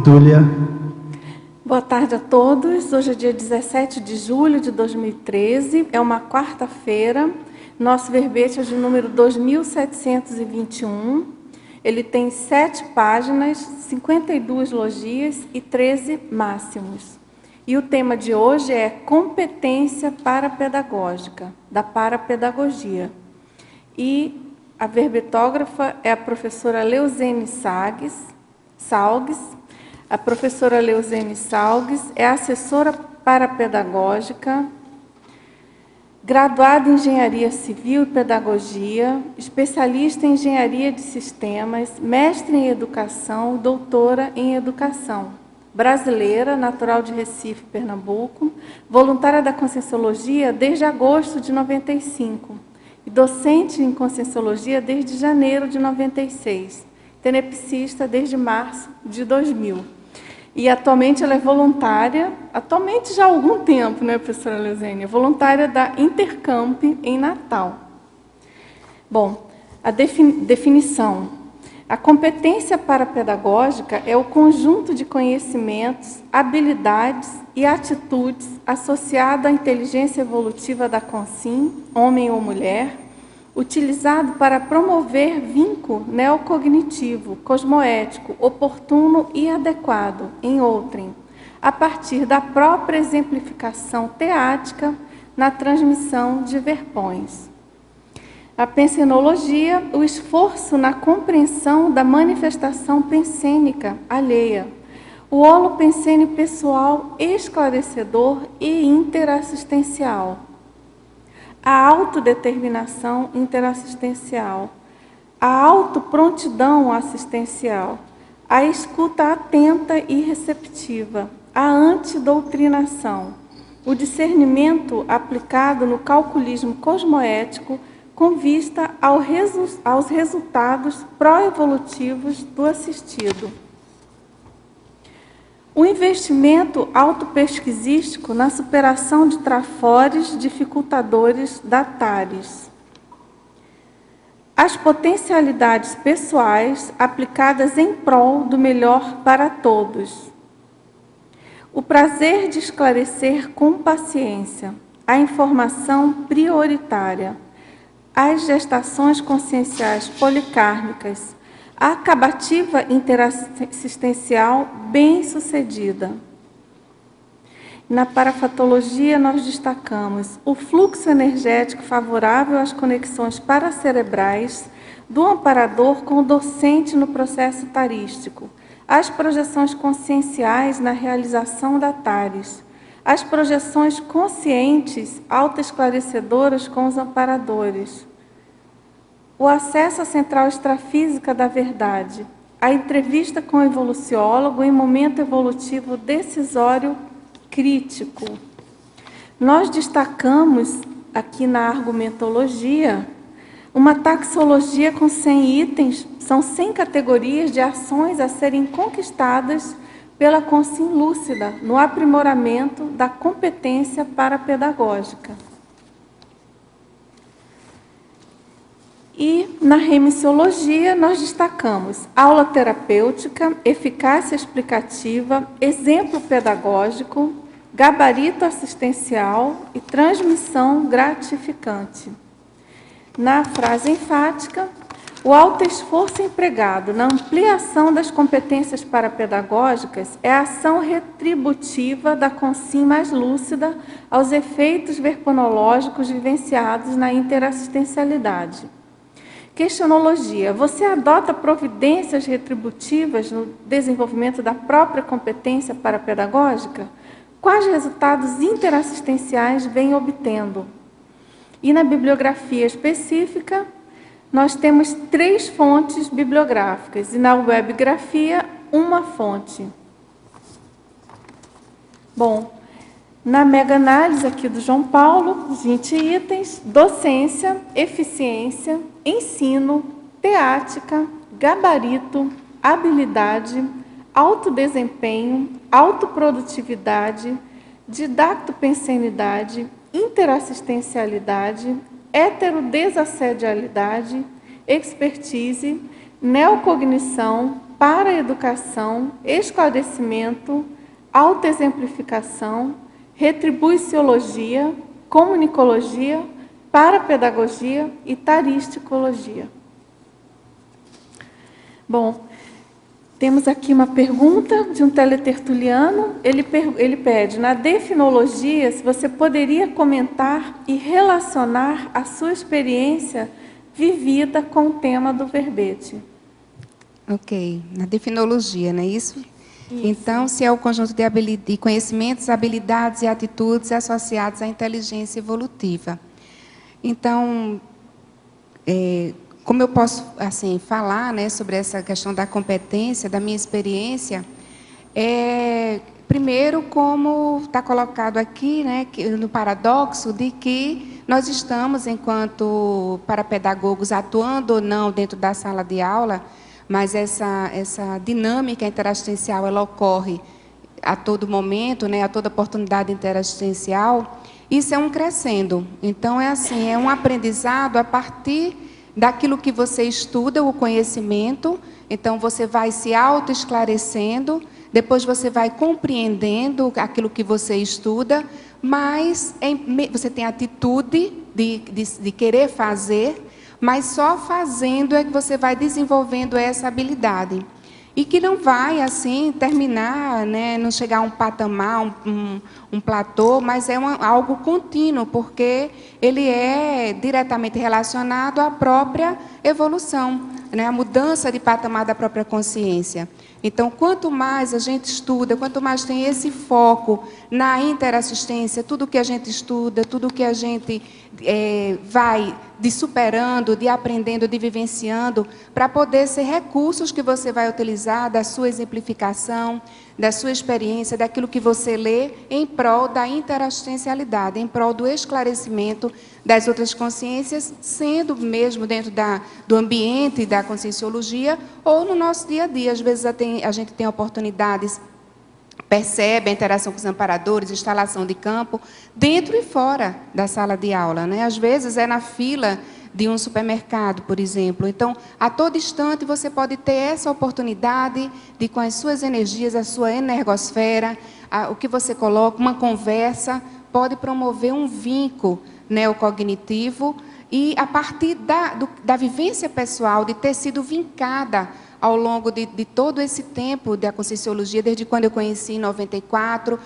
Getúlia. Boa tarde a todos. Hoje é dia 17 de julho de 2013, é uma quarta-feira. Nosso verbete é de número 2721. Ele tem 7 páginas, 52 logias e 13 máximos. E o tema de hoje é competência parapedagógica, da parapedagogia. E a verbetógrafa é a professora Leuzene Salgues. A professora Leuzene Salgues é assessora parapedagógica, graduada em Engenharia Civil e Pedagogia, especialista em Engenharia de Sistemas, mestre em Educação, doutora em Educação. Brasileira, natural de Recife, Pernambuco, voluntária da Conscienciologia desde agosto de 95 e docente em Conscienciologia desde janeiro de 96, tenepsista desde março de 2000. E atualmente ela é voluntária, atualmente já há algum tempo, né, professora Leuzene? Voluntária da Intercamp em Natal. Bom, a definição. A competência parapedagógica é o conjunto de conhecimentos, habilidades e atitudes associado à inteligência evolutiva da consciência, homem ou mulher, utilizado para promover vínculo neocognitivo, cosmoético, oportuno e adequado em outrem, a partir da própria exemplificação teática na transmissão de verpões. A pensenologia, o esforço na compreensão da manifestação pensênica alheia, o holopensene pessoal esclarecedor e interassistencial, a autodeterminação interassistencial, a autoprontidão assistencial, a escuta atenta e receptiva, a antidoutrinação, o discernimento aplicado no calculismo cosmoético com vista aos resultados pró-evolutivos do assistido. O investimento autopesquisístico na superação de trafores dificultadores da TARES. As potencialidades pessoais aplicadas em prol do melhor para todos. O prazer de esclarecer com paciência. A informação prioritária. As gestações conscienciais policármicas. A acabativa interassistencial bem-sucedida. Na parafatologia, nós destacamos o fluxo energético favorável às conexões paracerebrais do amparador com o docente no processo tarístico, as projeções conscienciais na realização da TARES, as projeções conscientes autoesclarecedoras com os amparadores, o acesso à central extrafísica da verdade, a entrevista com o evoluciólogo em momento evolutivo decisório crítico. Nós destacamos aqui na argumentologia uma taxologia com 100 itens, são 100 categorias de ações a serem conquistadas pela consciência lúcida no aprimoramento da competência parapedagógica. E na remissiologia nós destacamos aula terapêutica, eficácia explicativa, exemplo pedagógico, gabarito assistencial e transmissão gratificante. Na frase enfática, o alto esforço empregado na ampliação das competências parapedagógicas é a ação retributiva da consciência mais lúcida aos efeitos verponológicos vivenciados na interassistencialidade. Questionologia. Você adota providências retributivas no desenvolvimento da própria competência parapedagógica? Quais resultados interassistenciais vem obtendo? E na bibliografia específica, nós temos 3 fontes bibliográficas e na webgrafia, uma fonte. Bom, na mega-análise aqui do João Paulo, 20 itens, docência, eficiência, ensino, teática, gabarito, habilidade, autodesempenho, autoprodutividade, didactopensenidade, interassistencialidade, heterodesassedialidade, expertise, neocognição, para-educação, esclarecimento, autoexemplificação, retribuiciologia, comunicologia, parapedagogia e taristicologia. Bom, temos aqui uma pergunta de um teletertuliano. Ele pede, na definologia, se você poderia comentar e relacionar a sua experiência vivida com o tema do verbete. Ok, na definologia, não é isso? Então, se é o conjunto de conhecimentos, habilidades e atitudes associados à inteligência evolutiva. Então, como eu posso assim falar, né, sobre essa questão da competência, da minha experiência, primeiro, como está colocado aqui, né, no paradoxo de que nós estamos, enquanto parapedagogos, atuando ou não dentro da sala de aula, mas essa dinâmica interassistencial ela ocorre a todo momento, né, a toda oportunidade interassistencial. Isso é um crescendo. Então, é um aprendizado a partir daquilo que você estuda, o conhecimento. Então, você vai se autoesclarecendo, depois você vai compreendendo aquilo que você estuda, mas você tem a atitude de querer fazer, mas só fazendo é que você vai desenvolvendo essa habilidade. E que não vai, assim, terminar, né, não chegar a um patamar, um platô, mas é algo contínuo, porque ele é diretamente relacionado à própria evolução, né, a mudança de patamar da própria consciência. Então, quanto mais a gente estuda, quanto mais tem esse foco na interassistência, tudo que a gente estuda, tudo que a gente vai de superando, de aprendendo, de vivenciando, para poder ser recursos que você vai utilizar da sua exemplificação, da sua experiência, daquilo que você lê, em prol da interassistencialidade, em prol do esclarecimento das outras consciências, sendo mesmo dentro do ambiente da conscienciologia ou no nosso dia a dia. Às vezes a gente tem oportunidades, percebe a interação com os amparadores, instalação de campo, dentro e fora da sala de aula, né? Às vezes é na fila de um supermercado, por exemplo. Então, a todo instante, você pode ter essa oportunidade de, com as suas energias, a sua energosfera, o que você coloca, uma conversa, pode promover um vínculo neocognitivo e, a partir da vivência pessoal, de ter sido vincada ao longo de todo esse tempo da Conscienciologia, desde quando eu conheci em 94,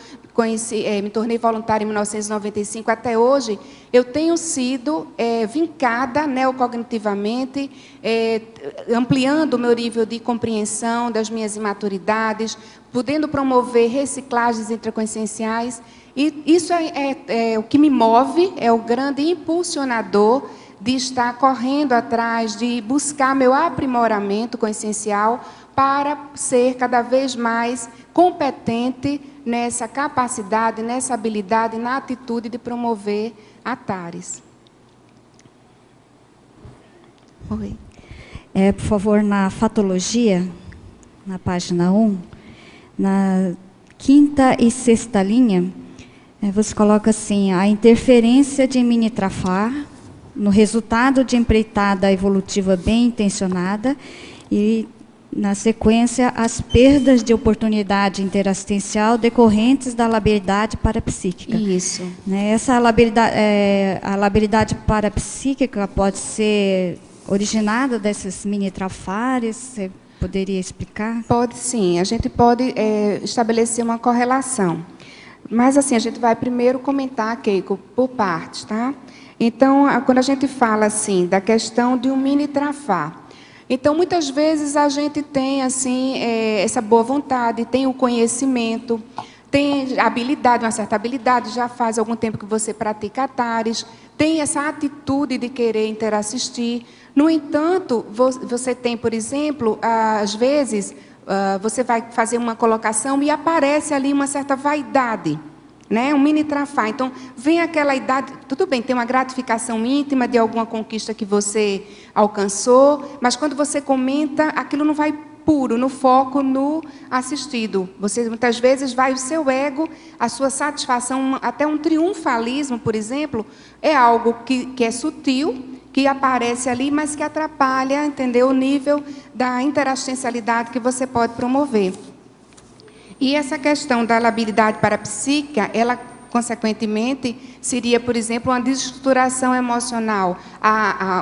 me tornei voluntária em 1995, até hoje, eu tenho sido vincada neocognitivamente, ampliando o meu nível de compreensão das minhas imaturidades, podendo promover reciclagens intraconscienciais, e isso é o que me move, é o grande impulsionador de estar correndo atrás, de buscar meu aprimoramento consciencial para ser cada vez mais competente nessa capacidade, nessa habilidade, na atitude de promover atares. Oi. Por favor, na fatologia, na página 1, na quinta e sexta linha, você coloca assim, a interferência de Minitrafar no resultado de empreitada evolutiva bem intencionada e, na sequência, as perdas de oportunidade interassistencial decorrentes da labilidade parapsíquica. Isso. Essa labilidade, a labilidade parapsíquica pode ser originada desses mini-trafares? Você poderia explicar? Pode sim, a gente pode estabelecer uma correlação. Mas, assim, a gente vai primeiro comentar, Keiko, por partes, tá? Então, quando a gente fala assim da questão de um mini-trafar, então muitas vezes a gente tem assim essa boa vontade, tem o conhecimento, tem habilidade, uma certa habilidade, já faz algum tempo que você pratica atares, tem essa atitude de querer interassistir. No entanto, você tem, por exemplo, às vezes você vai fazer uma colocação e aparece ali uma certa vaidade, né? Um mini-trafar. Então, vem aquela idade, tudo bem, tem uma gratificação íntima de alguma conquista que você alcançou, mas quando você comenta, aquilo não vai puro, no foco, no assistido. Você, muitas vezes, vai o seu ego, a sua satisfação, até um triunfalismo, por exemplo, é algo que é sutil, que aparece ali, mas que atrapalha, entendeu, o nível da interassistencialidade que você pode promover. E essa questão da labilidade parapsíquica, ela, consequentemente, seria, por exemplo, uma desestruturação emocional.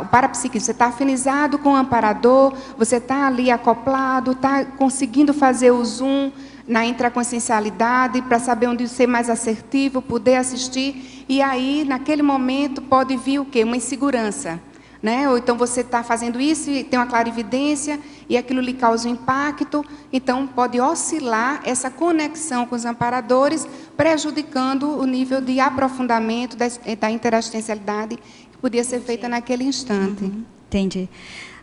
O parapsiquismo, você está afinizado com o amparador, você está ali acoplado, está conseguindo fazer o zoom na intraconsciencialidade para saber onde ser mais assertivo, poder assistir, e aí, naquele momento, pode vir o quê? Uma insegurança. Né? Ou então você está fazendo isso e tem uma clarividência e aquilo lhe causa um impacto, então pode oscilar essa conexão com os amparadores, prejudicando o nível de aprofundamento da interassistencialidade que podia ser feita naquele instante. Entendi.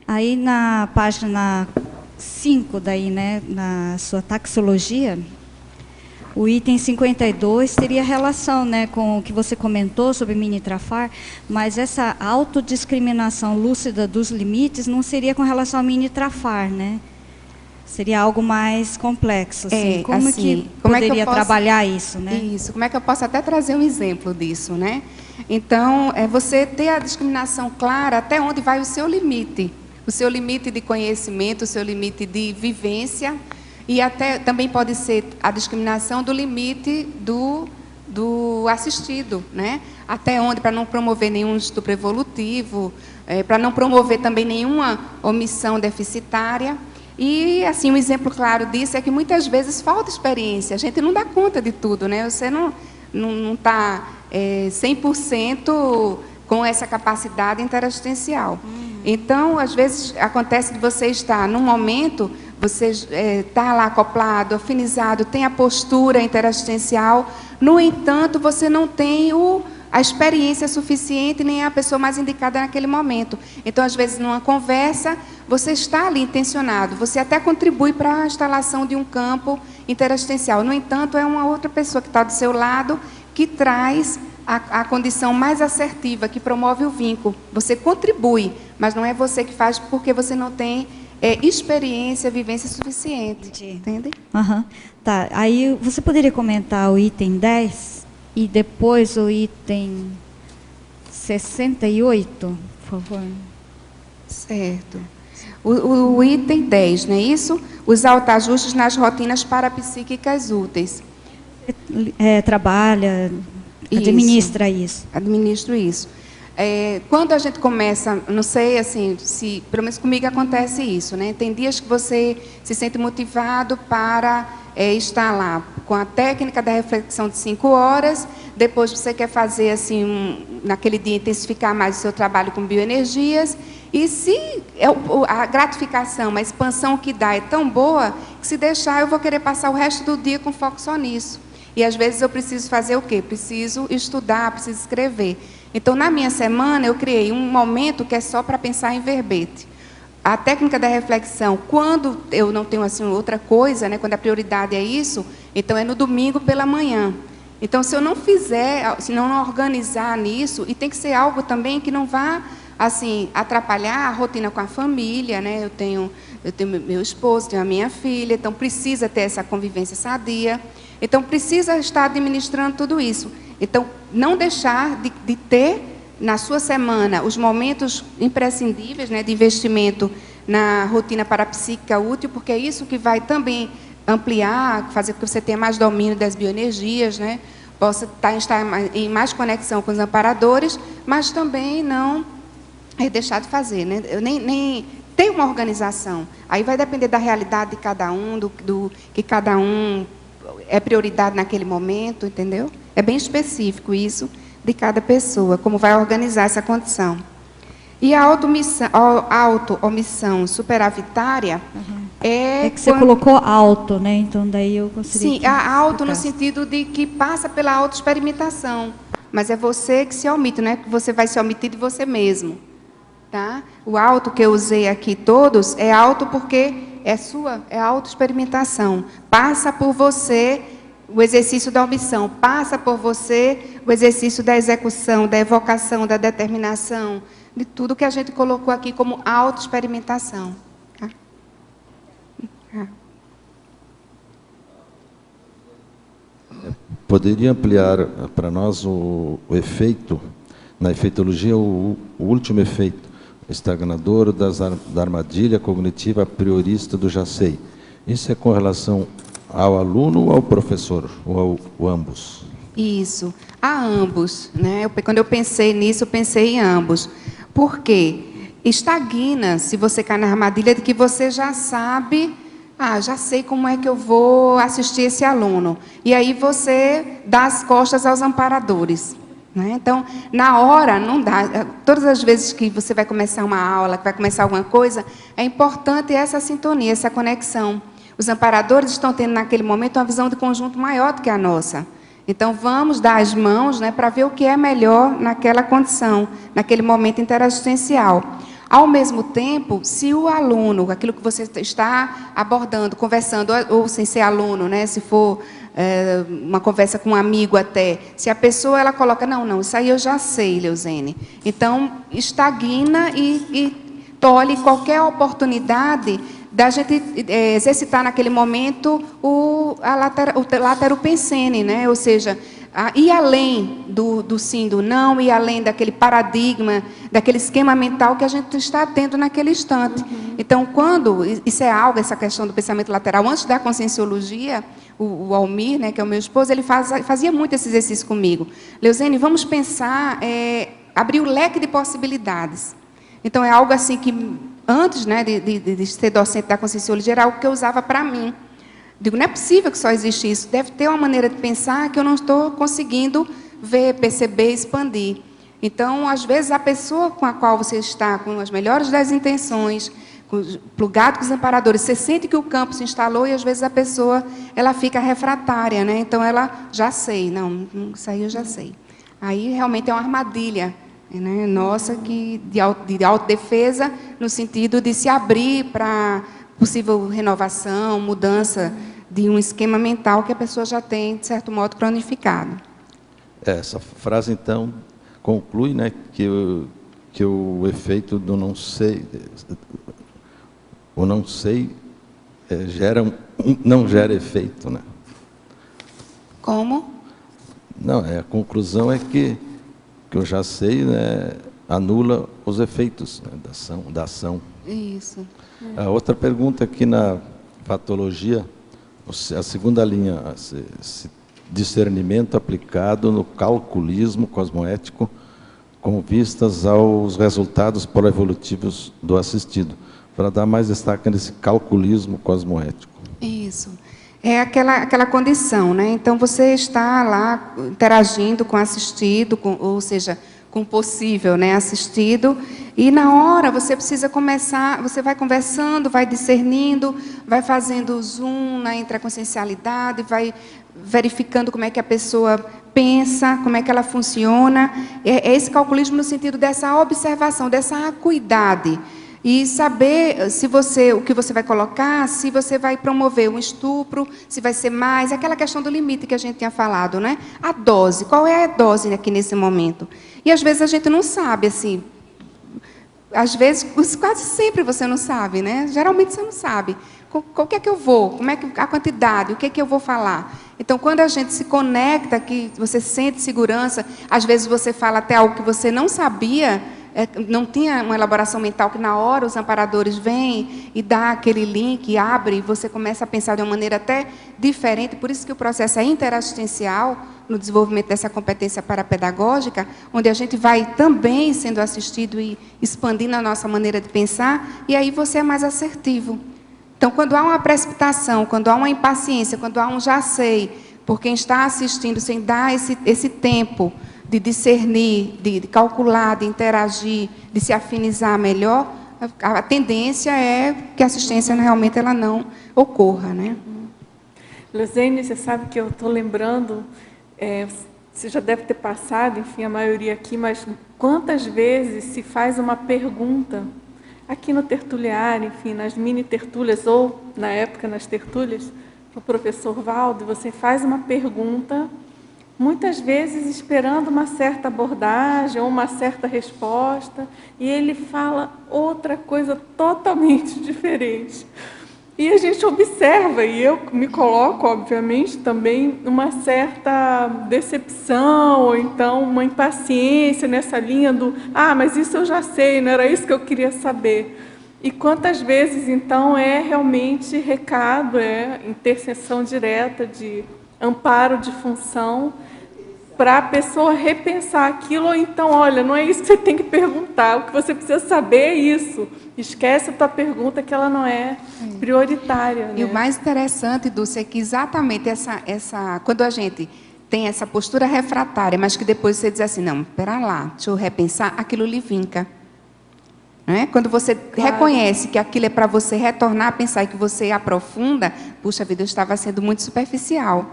Aí na página 5, daí, né, na sua taxologia, o item 52 teria relação, né, com o que você comentou sobre mini-trafar, mas essa autodiscriminação lúcida dos limites não seria com relação ao mini-trafar, né? Seria algo mais complexo. Assim. Como assim, que poderia trabalhar isso, né? Isso, como é que eu posso até trazer um exemplo disso, né? Então, você ter a discriminação clara até onde vai o seu limite de conhecimento, o seu limite de vivência. E até também pode ser a discriminação do limite do assistido, né? Até onde, para não promover nenhum estupro evolutivo, para não promover também nenhuma omissão deficitária. E, assim, um exemplo claro disso é que muitas vezes falta experiência, a gente não dá conta de tudo, né? Você não está 100% com essa capacidade interassistencial. Então, às vezes, acontece de você estar num momento, você está lá acoplado, afinizado, tem a postura interassistencial, no entanto, você não tem a experiência suficiente, nem a pessoa mais indicada naquele momento. Então, às vezes, numa conversa, você está ali intencionado, você até contribui para a instalação de um campo interassistencial. No entanto, é uma outra pessoa que está do seu lado que traz a condição mais assertiva, que promove o vínculo. Você contribui, mas não é você que faz porque você não tem experiência, vivência suficiente. Entende? Tá. Aí você poderia comentar o item 10 e depois o item 68, por favor? Certo. O item 10, não é isso? Os autoajustes nas rotinas parapsíquicas úteis. Trabalha, administra isso. Administro isso. Quando a gente começa, não sei, assim, pelo menos comigo acontece isso, né? Tem dias que você se sente motivado para estar lá com a técnica da reflexão de 5 horas, depois você quer fazer, assim, naquele dia, intensificar mais o seu trabalho com bioenergias, e se a gratificação, a expansão que dá é tão boa, que se deixar eu vou querer passar o resto do dia com foco só nisso. E às vezes eu preciso fazer o quê? Preciso estudar, preciso escrever. Então, na minha semana, eu criei um momento que é só para pensar em verbete. A técnica da reflexão, quando eu não tenho assim outra coisa, né, quando a prioridade é isso, então é no domingo pela manhã. Então, se eu não fizer, se não organizar nisso, e tem que ser algo também que não vá assim atrapalhar a rotina com a família, né? Eu tenho meu esposo, tenho a minha filha, então precisa ter essa convivência sadia. Então, precisa estar administrando tudo isso. Então, não deixar de ter, na sua semana, os momentos imprescindíveis, né, de investimento na rotina parapsíquica útil, porque é isso que vai também ampliar, fazer com que você tenha mais domínio das bioenergias, né, possa estar em mais conexão com os amparadores, mas também não deixar de fazer, né? Nem ter uma organização. Aí vai depender da realidade de cada um, do que cada um é prioridade naquele momento, entendeu? É bem específico isso de cada pessoa, como vai organizar essa condição. E a auto-omissão superavitária é que você colocou auto, né? Então, daí eu consegui... Sim, a auto no sentido de que passa pela autoexperimentação. Mas é você que se omite, não é que você vai se omitir de você mesmo. Tá? O auto que eu usei aqui todos é auto porque é autoexperimentação. Passa por você o exercício da omissão, passa por você o exercício da execução, da evocação, da determinação, de tudo que a gente colocou aqui como autoexperimentação. Tá? Poderia ampliar para nós o efeito na efeitologia, o último efeito estagnador da armadilha cognitiva priorista do já sei. Isso é com relação ao aluno ou ao professor, ou ambos? Isso, a ambos, né? Quando eu pensei nisso, eu pensei em ambos. Por quê? Estagna se você cai na armadilha de que você já sabe, já sei como é que eu vou assistir esse aluno. E aí você dá as costas aos amparadores. Né? Então, na hora, não dá. Todas as vezes que você vai começar uma aula, que vai começar alguma coisa, é importante essa sintonia, essa conexão. Os amparadores estão tendo, naquele momento, uma visão de conjunto maior do que a nossa. Então, vamos dar as mãos, né, para ver o que é melhor naquela condição, naquele momento interassistencial. Ao mesmo tempo, se o aluno, aquilo que você está abordando, conversando, ou sem ser aluno, né, se for uma conversa com um amigo até, se a pessoa ela coloca, não, isso aí eu já sei, Leuzene. Então, estagna e tolhe qualquer oportunidade da gente exercitar naquele momento o látero pensene, né? Ou seja, ir além do sim, do não, ir além daquele paradigma, daquele esquema mental que a gente está tendo naquele instante. Então, quando isso é algo, essa questão do pensamento lateral, antes da conscienciologia, o Almir, né, que é o meu esposo, ele fazia muito esse exercício comigo. Leuzene, vamos pensar, abrir o leque de possibilidades. Então, é algo assim que, antes, né, de ser docente da conscienciologia, era algo que eu usava para mim. Digo, não é possível que só existe isso. Deve ter uma maneira de pensar que eu não estou conseguindo ver, perceber, expandir. Então, às vezes, a pessoa com a qual você está, com as melhores das intenções, plugado com os amparadores, você sente que o campo se instalou e, às vezes, a pessoa ela fica refratária, né? Então, ela, já sei, não, isso aí eu já sei. Aí, realmente, é uma armadilha, né, nossa, de autodefesa, no sentido de se abrir para possível renovação, mudança de um esquema mental que a pessoa já tem, de certo modo, cronificado. Essa frase, então, conclui, né, que o efeito do não sei, o não sei não gera efeito, né? Como? Não, a conclusão é que eu já sei, né, anula os efeitos, né, da ação. Isso. A outra pergunta aqui na patologia, a segunda linha, discernimento aplicado no calculismo cosmoético com vistas aos resultados pós-evolutivos do assistido, para dar mais destaque nesse calculismo cosmoético. Isso. É aquela condição, né? Então, você está lá interagindo com o assistido, ou seja, com o possível, né, assistido, e na hora você precisa começar, você vai conversando, vai discernindo, vai fazendo zoom na intraconsciencialidade, vai verificando como é que a pessoa pensa, como é que ela funciona. É esse calculismo no sentido dessa observação, dessa acuidade. E saber se o que você vai colocar, se você vai promover um estupro, se vai ser mais, aquela questão do limite que a gente tinha falado, né? A dose, qual é a dose aqui nesse momento? E às vezes a gente não sabe, assim, às vezes, quase sempre você não sabe, né? Geralmente você não sabe. Qual que é que eu vou? Como é que a quantidade? O que é que eu vou falar? Então, quando a gente se conecta, que você sente segurança, às vezes você fala até algo que você não sabia, não tinha uma elaboração mental, que na hora os amparadores vêm e dá aquele link, abre, e você começa a pensar de uma maneira até diferente. Por isso que o processo é interassistencial no desenvolvimento dessa competência parapedagógica, onde a gente vai também sendo assistido e expandindo a nossa maneira de pensar, e aí você é mais assertivo. Então, quando há uma precipitação, quando há uma impaciência, quando há um já sei, por quem está assistindo, sem dar esse tempo de discernir, de calcular, de interagir, de se afinizar melhor, a tendência é que a assistência realmente ela não ocorra, né? Leuzene, você sabe que eu estou lembrando, você já deve ter passado, enfim, a maioria aqui, mas quantas vezes se faz uma pergunta aqui no tertuliário, enfim, nas mini tertúlias, ou na época nas tertúlias, para o professor Valdo, você faz uma pergunta, muitas vezes esperando uma certa abordagem ou uma certa resposta, e ele fala outra coisa totalmente diferente. E a gente observa, e eu me coloco, obviamente, também uma certa decepção, ou então uma impaciência nessa linha do mas isso eu já sei, não era isso que eu queria saber. E quantas vezes, então, é realmente recado, intercessão direta de amparo de função, para a pessoa repensar aquilo, ou então, olha, não é isso que você tem que perguntar, o que você precisa saber é isso. Esquece a tua pergunta, que ela não é prioritária. E o mais interessante, Dulce, é que exatamente quando a gente tem essa postura refratária, mas que depois você diz assim, não, espera lá, deixa eu repensar, aquilo lhe vinca. Não é? Quando você reconhece que aquilo é para você retornar a pensar e que você aprofunda, puxa vida, eu estava sendo muito superficial.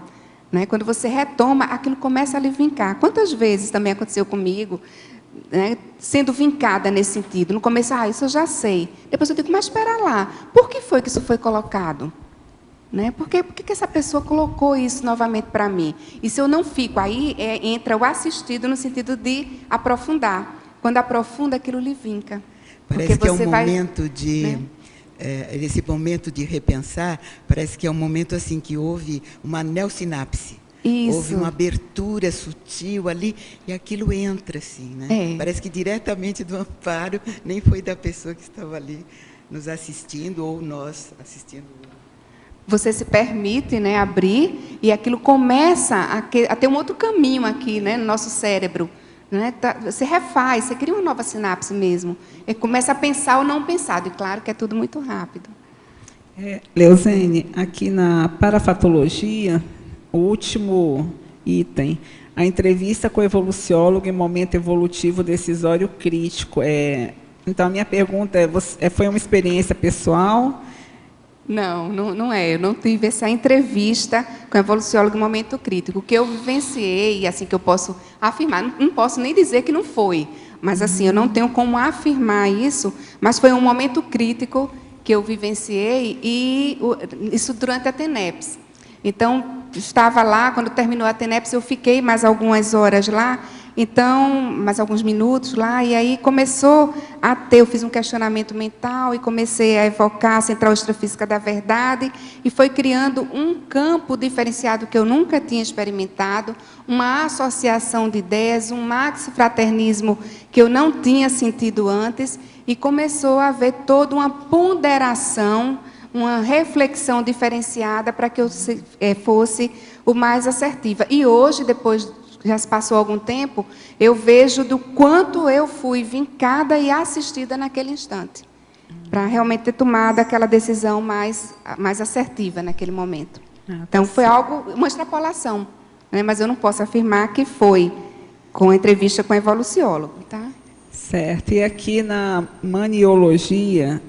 Né? Quando você retoma, aquilo começa a lhe vincar. Quantas vezes também aconteceu comigo, né, sendo vincada nesse sentido? No começo, isso eu já sei. Depois eu digo, mas espera lá, por que foi que isso foi colocado? Né? Por que essa pessoa colocou isso novamente para mim? E se eu não fico, aí entra o assistido no sentido de aprofundar. Quando aprofunda, aquilo lhe vinca. Parece que é um momento de... Né? Esse momento de repensar, parece que é um momento assim que houve uma neosinapse. Isso. Houve uma abertura sutil ali e aquilo entra assim, né? Parece que diretamente do amparo, nem foi da pessoa que estava ali nos assistindo ou nós assistindo. Você se permite, né, abrir e aquilo começa a ter um outro caminho aqui, né, no nosso cérebro. Né? Você refaz, você cria uma nova sinapse mesmo. E começa a pensar ou não pensado. E claro que é tudo muito rápido. Leozene, aqui na parafatologia, o último item, a entrevista com o evoluciólogo em momento evolutivo decisório crítico. Então, a minha pergunta foi uma experiência pessoal? Não é. Eu não tive essa entrevista com o evoluciólogo em momento crítico. O que eu vivenciei, assim, que eu posso afirmar, não posso nem dizer que não foi, mas assim, eu não tenho como afirmar isso, mas foi um momento crítico que eu vivenciei, e isso durante a TENEPS. Então, estava lá, quando terminou a TENEPS, eu fiquei mais algumas horas lá, então, mais alguns minutos lá, e aí começou a ter, eu fiz um questionamento mental e comecei a evocar a Central Extrafísica da Verdade, e foi criando um campo diferenciado que eu nunca tinha experimentado, uma associação de ideias, um maxifraternismo que eu não tinha sentido antes, e começou a haver toda uma ponderação, uma reflexão diferenciada para que eu fosse o mais assertiva. E hoje, depois, já se passou algum tempo, eu vejo do quanto eu fui vincada e assistida naquele instante, para realmente ter tomado aquela decisão mais assertiva naquele momento. Então, foi algo, uma extrapolação, né? Mas eu não posso afirmar que foi com a entrevista com o evoluciólogo. Tá? Certo. E aqui na maniologia,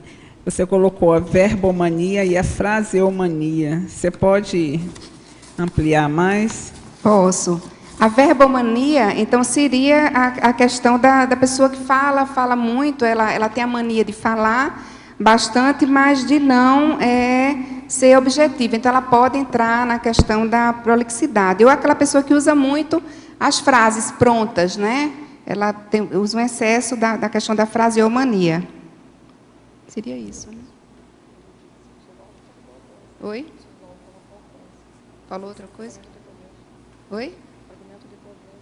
você colocou a verbomania e a fraseomania. Você pode ampliar mais? Posso. A verbomania, então, seria a questão da pessoa que fala muito, ela tem a mania de falar bastante, mas de não ser objetiva. Então, ela pode entrar na questão da prolixidade. Ou aquela pessoa que usa muito as frases prontas, né? Ela usa um excesso da questão da fraseomania. Seria isso, né? Oi? Falou outra coisa? Oi?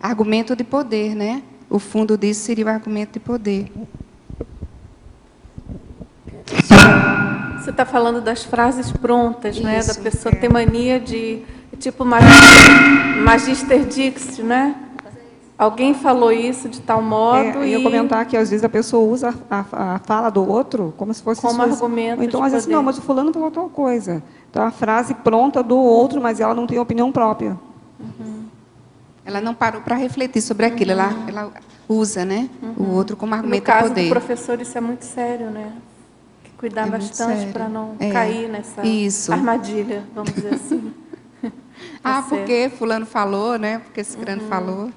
Argumento de poder, né? O fundo disso seria o argumento de poder. Você está falando das frases prontas, né? Da pessoa ter mania de, tipo, Magister Dixit, né? Alguém falou isso de tal modo e eu comentar que às vezes a pessoa usa a fala do outro como se fosse como argumento. Então, às vezes, não, mas o fulano falou tal coisa. Então, a frase pronta do outro, mas ela não tem opinião própria. Ela não parou para refletir sobre aquilo, ela usa, né, o outro como argumento de poder. No caso do professor, isso é muito sério, né? Tem que cuidar bastante para não cair nessa armadilha, vamos dizer assim. Porque fulano falou, né? Porque ciclano falou.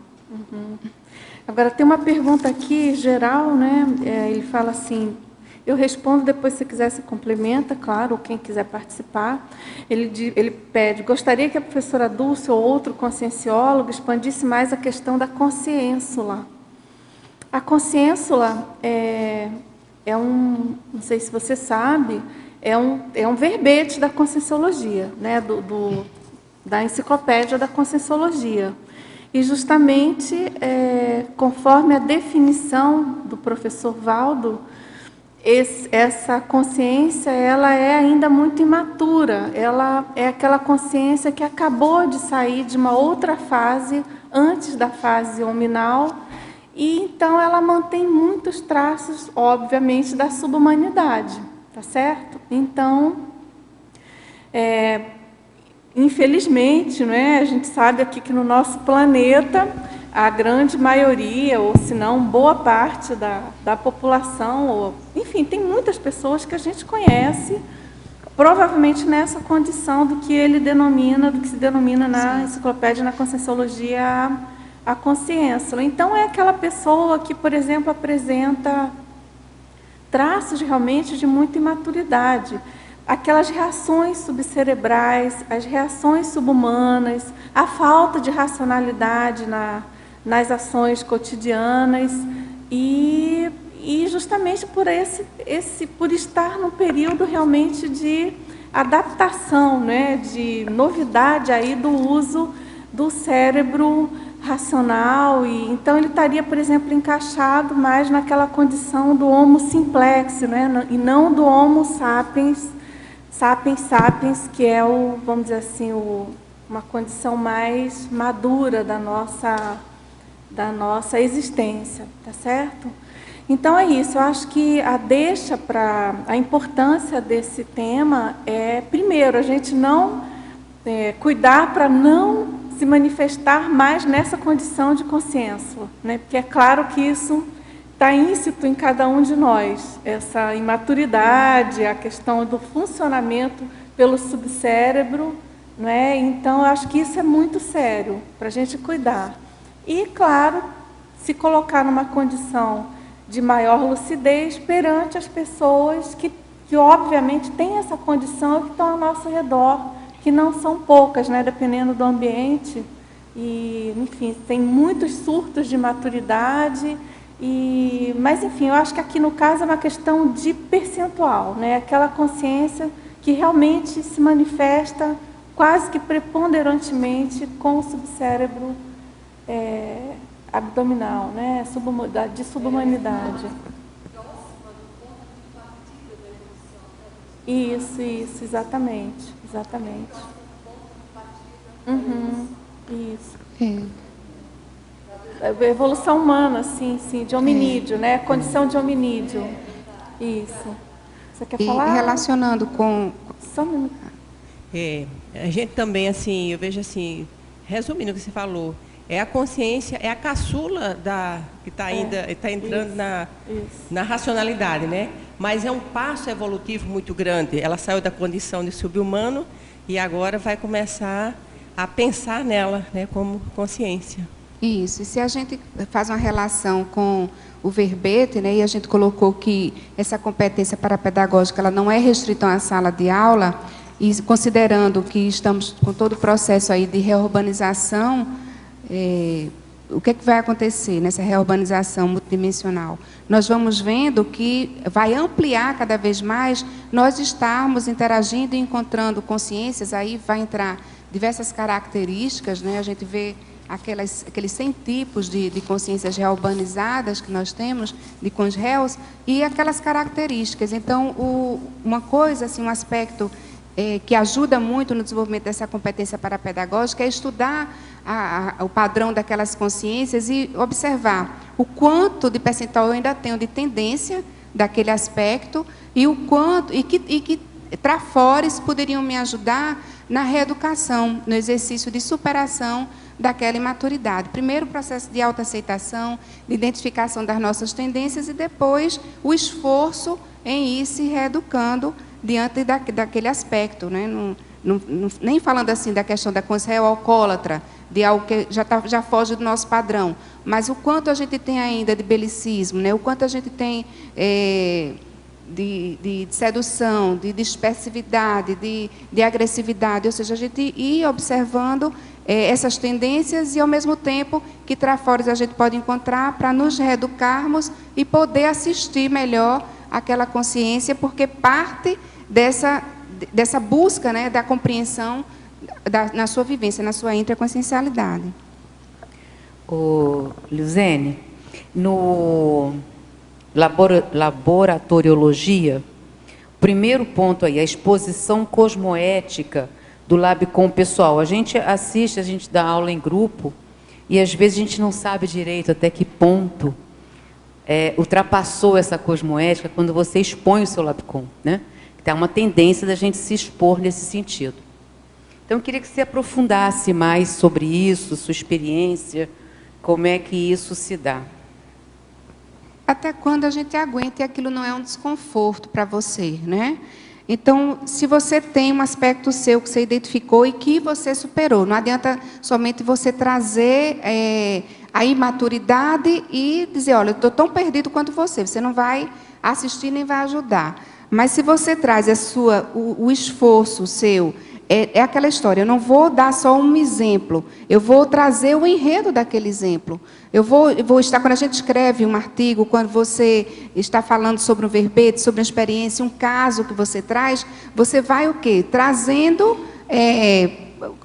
Agora, tem uma pergunta aqui, geral, né? Ele fala assim, eu respondo, depois, se quiser, se complementa, claro, ou quem quiser participar. Ele pede, gostaria que a professora Dulce ou outro conscienciólogo expandisse mais a questão da consciênsula. A consciênsula não sei se você sabe, é um verbete da Conscienciologia, né, da enciclopédia da Conscienciologia. E justamente, conforme a definição do professor Valdo, essa consciência ela é ainda muito imatura, ela é aquela consciência que acabou de sair de uma outra fase, antes da fase hominal, e então ela mantém muitos traços, obviamente, da subhumanidade, tá certo? Então, infelizmente, a gente sabe aqui que no nosso planeta, a grande maioria, ou se não, boa parte da população, enfim, tem muitas pessoas que a gente conhece, provavelmente nessa condição do que se denomina na enciclopédia, na Conscienciologia, a consciência. Então, é aquela pessoa que, por exemplo, apresenta traços realmente de muita imaturidade, aquelas reações subcerebrais, as reações subhumanas, a falta de racionalidade nas ações cotidianas e justamente por estar num período realmente de adaptação, de novidade aí do uso do cérebro racional, e então ele estaria, por exemplo, encaixado mais naquela condição do Homo simplex, e não do Homo sapiens sapiens, que é vamos dizer assim, uma condição mais madura da nossa existência, tá certo? Então é isso, eu acho que a importância desse tema é, primeiro, a gente não cuidar para não se manifestar mais nessa condição de consciência, porque é claro que isso está íncito em cada um de nós, essa imaturidade, a questão do funcionamento pelo subcérebro, Então, eu acho que isso é muito sério para a gente cuidar. E, claro, se colocar numa condição de maior lucidez perante as pessoas que obviamente, têm essa condição e que estão ao nosso redor, que não são poucas, dependendo do ambiente. E, enfim, tem muitos surtos de maturidade. Mas, enfim, eu acho que aqui no caso é uma questão de percentual, aquela consciência que realmente se manifesta quase que preponderantemente com o subcérebro abdominal, de subhumanidade. Isso, exatamente. Isso. Evolução humana, sim, de hominídeo, Condição de hominídeo. Isso. Você quer falar? Relacionando com... Só um minuto. A gente também, assim, eu vejo assim, resumindo o que você falou, a consciência, é a caçula que está entrando na racionalidade, Mas é um passo evolutivo muito grande. Ela saiu da condição de subhumano e agora vai começar a pensar nela, como consciência. Isso. E se a gente faz uma relação com o verbete, e a gente colocou que essa competência parapedagógica ela não é restrita à sala de aula, e considerando que estamos com todo o processo aí de reurbanização, o que vai acontecer nessa reurbanização multidimensional? Nós vamos vendo que vai ampliar cada vez mais nós estarmos interagindo e encontrando consciências, aí vai entrar diversas características, a gente vê aqueles 100 tipos de consciências reurbanizadas que nós temos, de cons-réus, e aquelas características. Então, uma coisa, assim, um aspecto que ajuda muito no desenvolvimento dessa competência parapedagógica é estudar o padrão daquelas consciências e observar o quanto de percentual eu ainda tenho de tendência daquele aspecto e o quanto e que trafores poderiam me ajudar na reeducação, no exercício de superação daquela imaturidade. Primeiro, o processo de autoaceitação, de identificação das nossas tendências e depois o esforço em ir se reeducando diante daquele aspecto, nem falando assim da questão da consciência alcoólatra, de algo que já foge do nosso padrão, mas o quanto a gente tem ainda de belicismo, o quanto a gente tem de sedução, de dispersividade, de agressividade, ou seja, a gente ir observando essas tendências e, ao mesmo tempo, que trafores a gente pode encontrar para nos reeducarmos e poder assistir melhor aquela consciência, porque parte dessa busca, né, da compreensão na sua vivência, na sua intraconsciencialidade. Luzene, no laboratoriologia, o primeiro ponto aí, a exposição cosmoética do Labicom pessoal. A gente assiste, a gente dá aula em grupo, e às vezes a gente não sabe direito até que ponto ultrapassou essa cosmoética quando você expõe o seu Labicom, né? Tem uma tendência da gente se expor nesse sentido. Então, eu queria que você aprofundasse mais sobre isso, sua experiência, como é que isso se dá. Até quando a gente aguenta e aquilo não é um desconforto para você, né? Então, se você tem um aspecto seu que você identificou e que você superou, não adianta somente você trazer a imaturidade e dizer, olha, eu estou tão perdido quanto você, você não vai assistir nem vai ajudar. Mas se você traz o esforço seu, é aquela história, eu não vou dar só um exemplo, eu vou trazer o enredo daquele exemplo. Eu vou estar, quando a gente escreve um artigo, quando você está falando sobre um verbete, sobre uma experiência, um caso que você traz, você vai o quê? Trazendo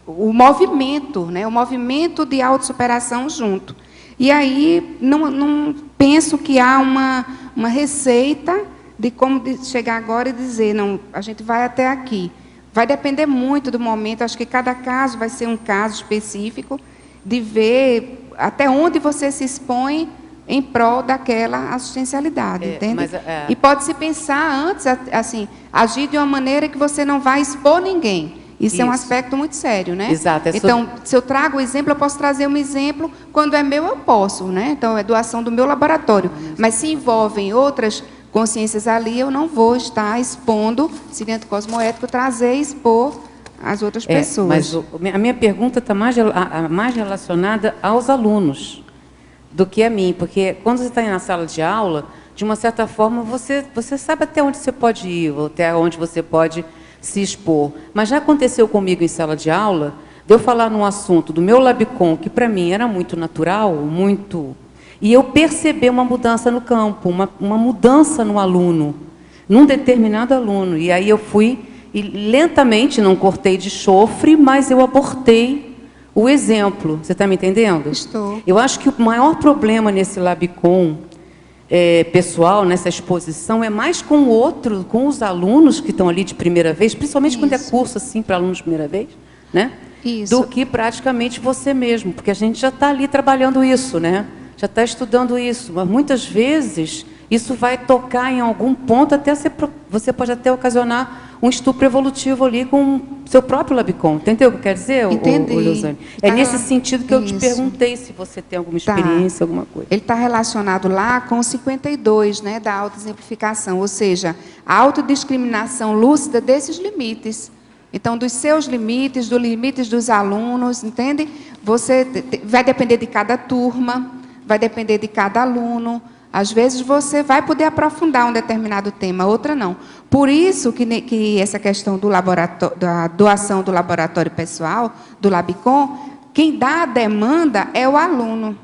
o movimento, né? O movimento de autossuperação junto. E aí, não penso que há uma receita de como chegar agora e dizer, não, a gente vai até aqui. Vai depender muito do momento, acho que cada caso vai ser um caso específico, de ver até onde você se expõe em prol daquela assistencialidade, entende? E pode-se pensar antes, assim, agir de uma maneira que você não vai expor ninguém. Isso é um aspecto muito sério, né? Exato. Então, se eu trago o exemplo, eu posso trazer um exemplo, quando é meu, eu posso, né? Então, é doação do meu laboratório. Mas se envolvem outras consciências ali, eu não vou estar expondo, se dentro do cosmoético, trazer e expor as outras pessoas. Mas a minha pergunta está mais relacionada aos alunos do que a mim, porque quando você está na sala de aula, de uma certa forma, você sabe até onde você pode ir, até onde você pode se expor. Mas já aconteceu comigo em sala de aula, de eu falar num assunto do meu Labicom, que para mim era muito natural, e eu perceber uma mudança no campo, uma mudança no aluno, num determinado aluno. E aí eu fui, e lentamente, não cortei de chofre, mas eu abortei o exemplo. Você está me entendendo? Estou. Eu acho que o maior problema nesse Labicom pessoal, nessa exposição, é mais com o outro, com os alunos que estão ali de primeira vez, principalmente quando é curso assim, para alunos de primeira vez, né? Do que praticamente você mesmo, porque a gente já está ali trabalhando isso, né? Já está estudando isso, mas muitas vezes isso vai tocar em algum ponto, até você pode até ocasionar um estupro evolutivo ali com o seu próprio Labicom. Entendeu o que eu quero dizer, Luzane? É nesse sentido que eu te perguntei se você tem alguma experiência, alguma coisa. Ele está relacionado lá com o 52, né, da autoexemplificação, ou seja, a autodiscriminação lúcida desses limites. Então, dos seus limites, dos limites dos alunos, entende? Vai depender de cada turma, vai depender de cada aluno. Às vezes você vai poder aprofundar um determinado tema, outra não. Por isso que essa questão da doação do laboratório pessoal, do Labicom, quem dá a demanda é o aluno,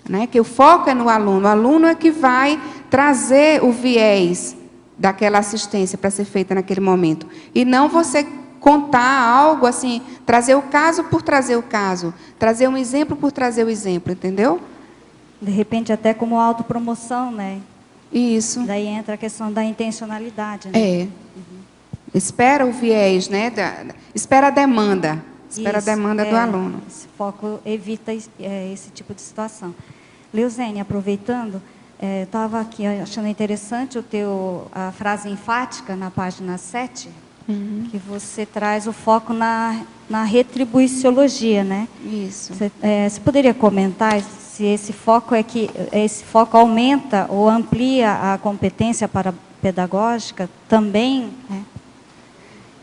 né? Que o foco é no aluno. O aluno é que vai trazer o viés daquela assistência para ser feita naquele momento. E não você contar algo assim, trazer o caso por trazer o caso, trazer um exemplo por trazer o exemplo, entendeu? De repente, até como autopromoção, né? Isso. Daí entra a questão da intencionalidade, né? Espera o viés, né? Espera a demanda. Espera a demanda do aluno. Esse foco evita esse tipo de situação. Leuzene, aproveitando, estava aqui achando interessante a frase enfática na página 7, que você traz o foco na retribuiciologia, né? Isso. Você poderia comentar se esse foco aumenta ou amplia a competência pedagógica também, né?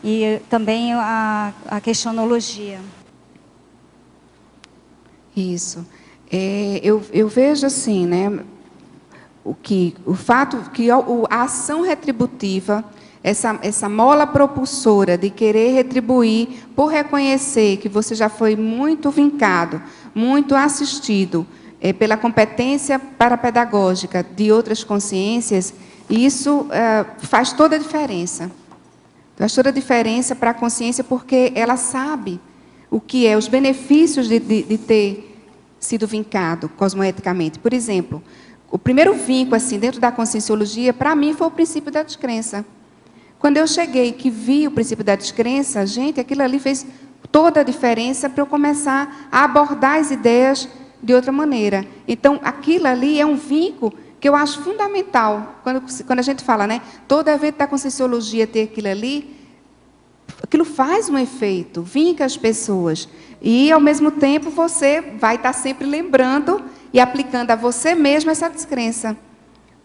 E também a questionologia. Isso. Eu vejo assim, né, o fato que a ação retributiva, essa mola propulsora de querer retribuir por reconhecer que você já foi muito vincado, muito assistido pela competência parapedagógica de outras consciências, isso faz toda a diferença. Faz toda a diferença para a consciência, porque ela sabe o que é, os benefícios de ter sido vincado cosmoeticamente. Por exemplo, o primeiro vínculo, assim, dentro da conscienciologia, para mim, foi o princípio da descrença. Quando eu cheguei, que vi o princípio da descrença, gente, aquilo ali fez toda a diferença para eu começar a abordar as ideias de outra maneira. Então, aquilo ali é um vínculo que eu acho fundamental. Quando a gente fala, né, todo evento da conscienciologia ter aquilo ali, aquilo faz um efeito, vinca as pessoas. E, ao mesmo tempo, você vai estar sempre lembrando e aplicando a você mesmo essa descrença.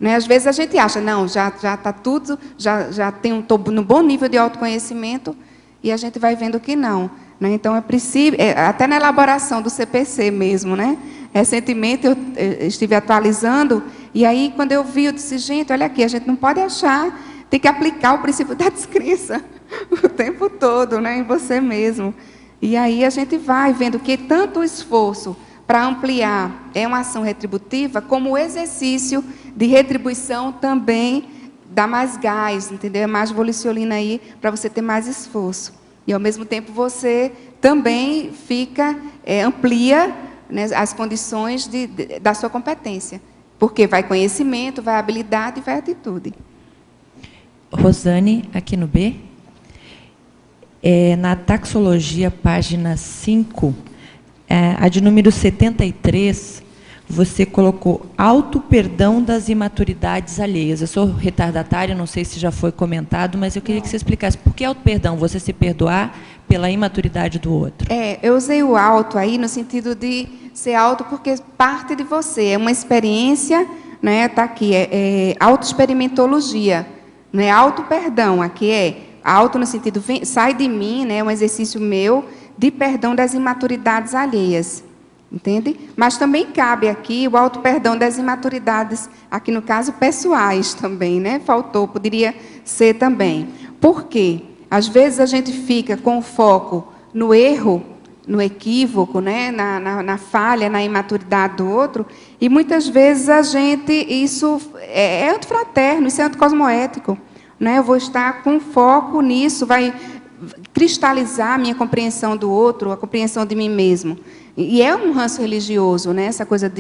Né? Às vezes a gente acha, não, já está tudo, já estou no bom nível de autoconhecimento, e a gente vai vendo que não. Né? Então, é preciso, até na elaboração do CPC mesmo, né? Recentemente eu estive atualizando, e aí, quando eu vi, eu disse, gente, olha aqui, a gente não pode achar, tem que aplicar o princípio da descrença o tempo todo, né, em você mesmo. E aí a gente vai vendo que tanto o esforço para ampliar é uma ação retributiva, como o exercício de retribuição também dá mais gás, entendeu? É mais volicionina aí para você ter mais esforço. E, ao mesmo tempo, você também amplia, né, as condições da sua competência. Porque vai conhecimento, vai habilidade e vai atitude. Rosane, aqui no B. Na taxologia, página 5, a de número 73, você colocou auto-perdão das imaturidades alheias. Eu sou retardatária, não sei se já foi comentado, mas eu queria que você explicasse por que auto-perdão, você se perdoar pela imaturidade do outro. Eu usei o auto aí no sentido de ser auto porque parte de você, é uma experiência, né, está aqui, auto-experimentologia, né, auto-perdão, aqui auto no sentido, sai de mim, né, um exercício meu de perdão das imaturidades alheias. Entende? Mas também cabe aqui o auto-perdão das imaturidades, aqui no caso, pessoais também, né? Faltou, poderia ser também. Por quê? Às vezes a gente fica com o foco no erro, no equívoco, né? na falha, na imaturidade do outro, e muitas vezes isso é antifraterno, isso é anticosmoético. Né? Eu vou estar com foco nisso, vai cristalizar a minha compreensão do outro, a compreensão de mim mesmo. E é um ranço religioso, né? Essa coisa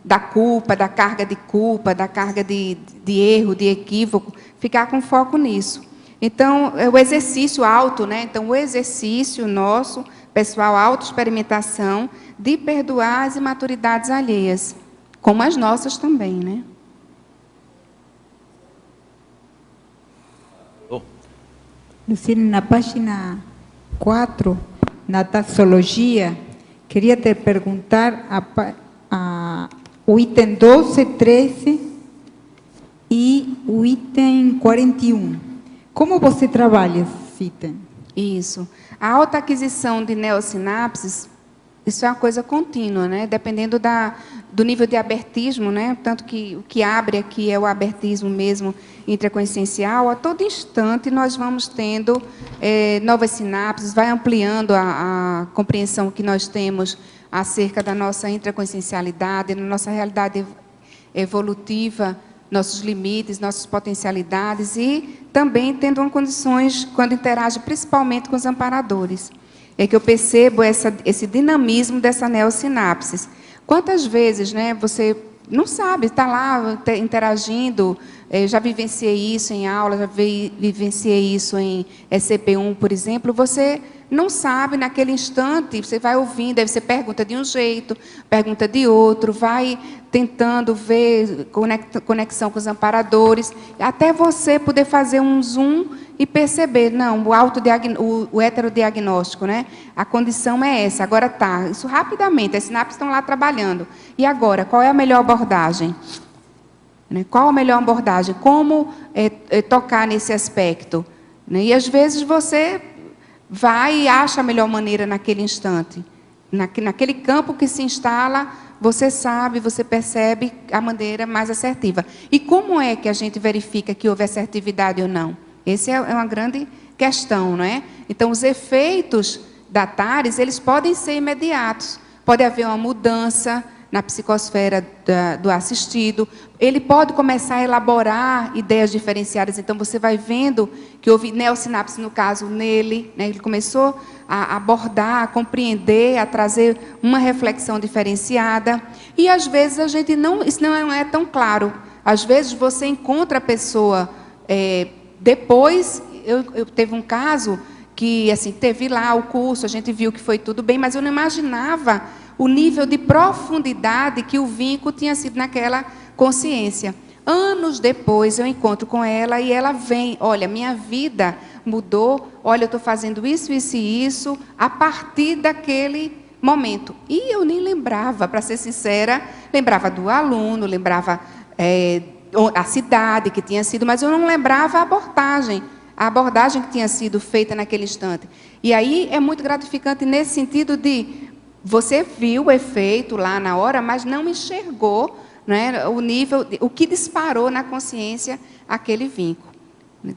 da culpa, da carga de culpa, da carga de erro, de equívoco, ficar com foco nisso. Então, é o exercício auto, né? Então, o exercício nosso, pessoal, autoexperimentação, de perdoar as imaturidades alheias, como as nossas também, né? Lucine, na página 4, na taxologia, queria te perguntar o item 12, 13 e o item 41. Como você trabalha esse item? Isso. A alta aquisição de neossinapses, isso é uma coisa contínua, né? Dependendo do nível de abertismo, né? Tanto que o que abre aqui é o abertismo mesmo intraconsciencial. A todo instante nós vamos tendo novas sinapses, vai ampliando a compreensão que nós temos acerca da nossa intraconsciencialidade, da nossa realidade evolutiva, nossos limites, nossas potencialidades, e também tendo condições, quando interage principalmente com os amparadores. É que eu percebo esse dinamismo dessa neossinapses. Quantas vezes, né, você não sabe, está lá interagindo, já vivenciei isso em aula, já vivenciei isso em SCP-1, por exemplo, você não sabe, naquele instante, você vai ouvindo, aí você pergunta de um jeito, pergunta de outro, vai tentando ver conexão com os amparadores, até você poder fazer um zoom e perceber, não, o heterodiagnóstico, né? A condição é essa, agora está, isso rapidamente, as sinapses estão lá trabalhando. E agora, qual é a melhor abordagem? Né? Qual a melhor abordagem? Como tocar nesse aspecto? Né? E, às vezes, você vai e acha a melhor maneira naquele instante. Naquele campo que se instala, você sabe, você percebe a maneira mais assertiva. E como é que a gente verifica que houve assertividade ou não? Essa é uma grande questão, não é? Então, os efeitos da TARES, eles podem ser imediatos. Pode haver uma mudança na psicosfera do assistido. Ele pode começar a elaborar ideias diferenciadas. Então, você vai vendo que houve neossinapse, no caso, nele. Né? Ele começou a abordar, a compreender, a trazer uma reflexão diferenciada. E, às vezes, isso não é tão claro. Às vezes, você encontra a pessoa... depois, eu teve um caso que, assim, teve lá o curso, a gente viu que foi tudo bem, mas eu não imaginava o nível de profundidade que o vínculo tinha sido naquela consciência. Anos depois, eu encontro com ela e ela vem, olha, minha vida mudou, olha, eu estou fazendo isso, isso e isso, a partir daquele momento. E eu nem lembrava, para ser sincera, lembrava do aluno, lembrava a cidade que tinha sido, mas eu não lembrava a abordagem que tinha sido feita naquele instante. E aí é muito gratificante nesse sentido de você viu o efeito lá na hora, mas não enxergou, né, o nível, o que disparou na consciência aquele vínculo.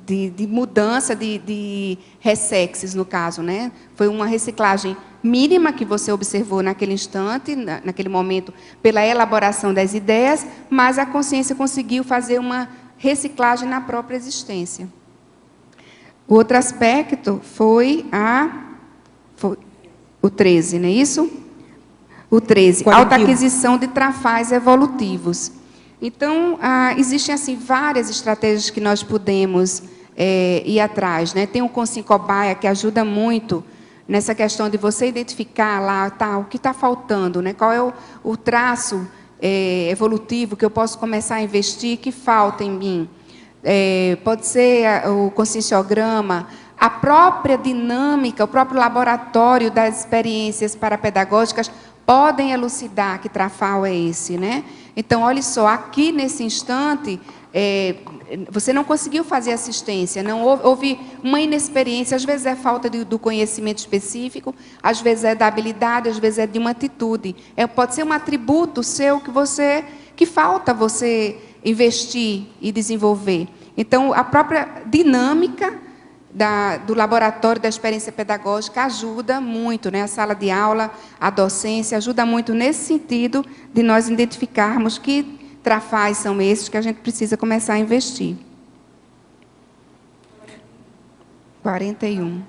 De mudança, de ressexes, no caso. Né? Foi uma reciclagem mínima que você observou naquele instante, naquele momento, pela elaboração das ideias, mas a consciência conseguiu fazer uma reciclagem na própria existência. O outro aspecto foi o 13, não é isso? O 13, autoaquisição de trafais evolutivos. Então, existem assim, várias estratégias que nós podemos ir atrás. Né? Tem o Consim-Cobaia, que ajuda muito nessa questão de você identificar lá o que está faltando, né? Qual é o traço evolutivo que eu posso começar a investir, que falta em mim. Pode ser o conscienciograma, a própria dinâmica, o próprio laboratório das experiências parapedagógicas podem elucidar que trafal é esse. Né? Então, olha só, aqui nesse instante, você não conseguiu fazer assistência, não houve uma inexperiência, às vezes é falta do conhecimento específico, às vezes é da habilidade, às vezes é de uma atitude. Pode ser um atributo seu que falta você investir e desenvolver. Então, a própria dinâmica do laboratório da experiência pedagógica ajuda muito, né? A sala de aula, a docência, ajuda muito nesse sentido de nós identificarmos que trafais são esses que a gente precisa começar a investir. 41.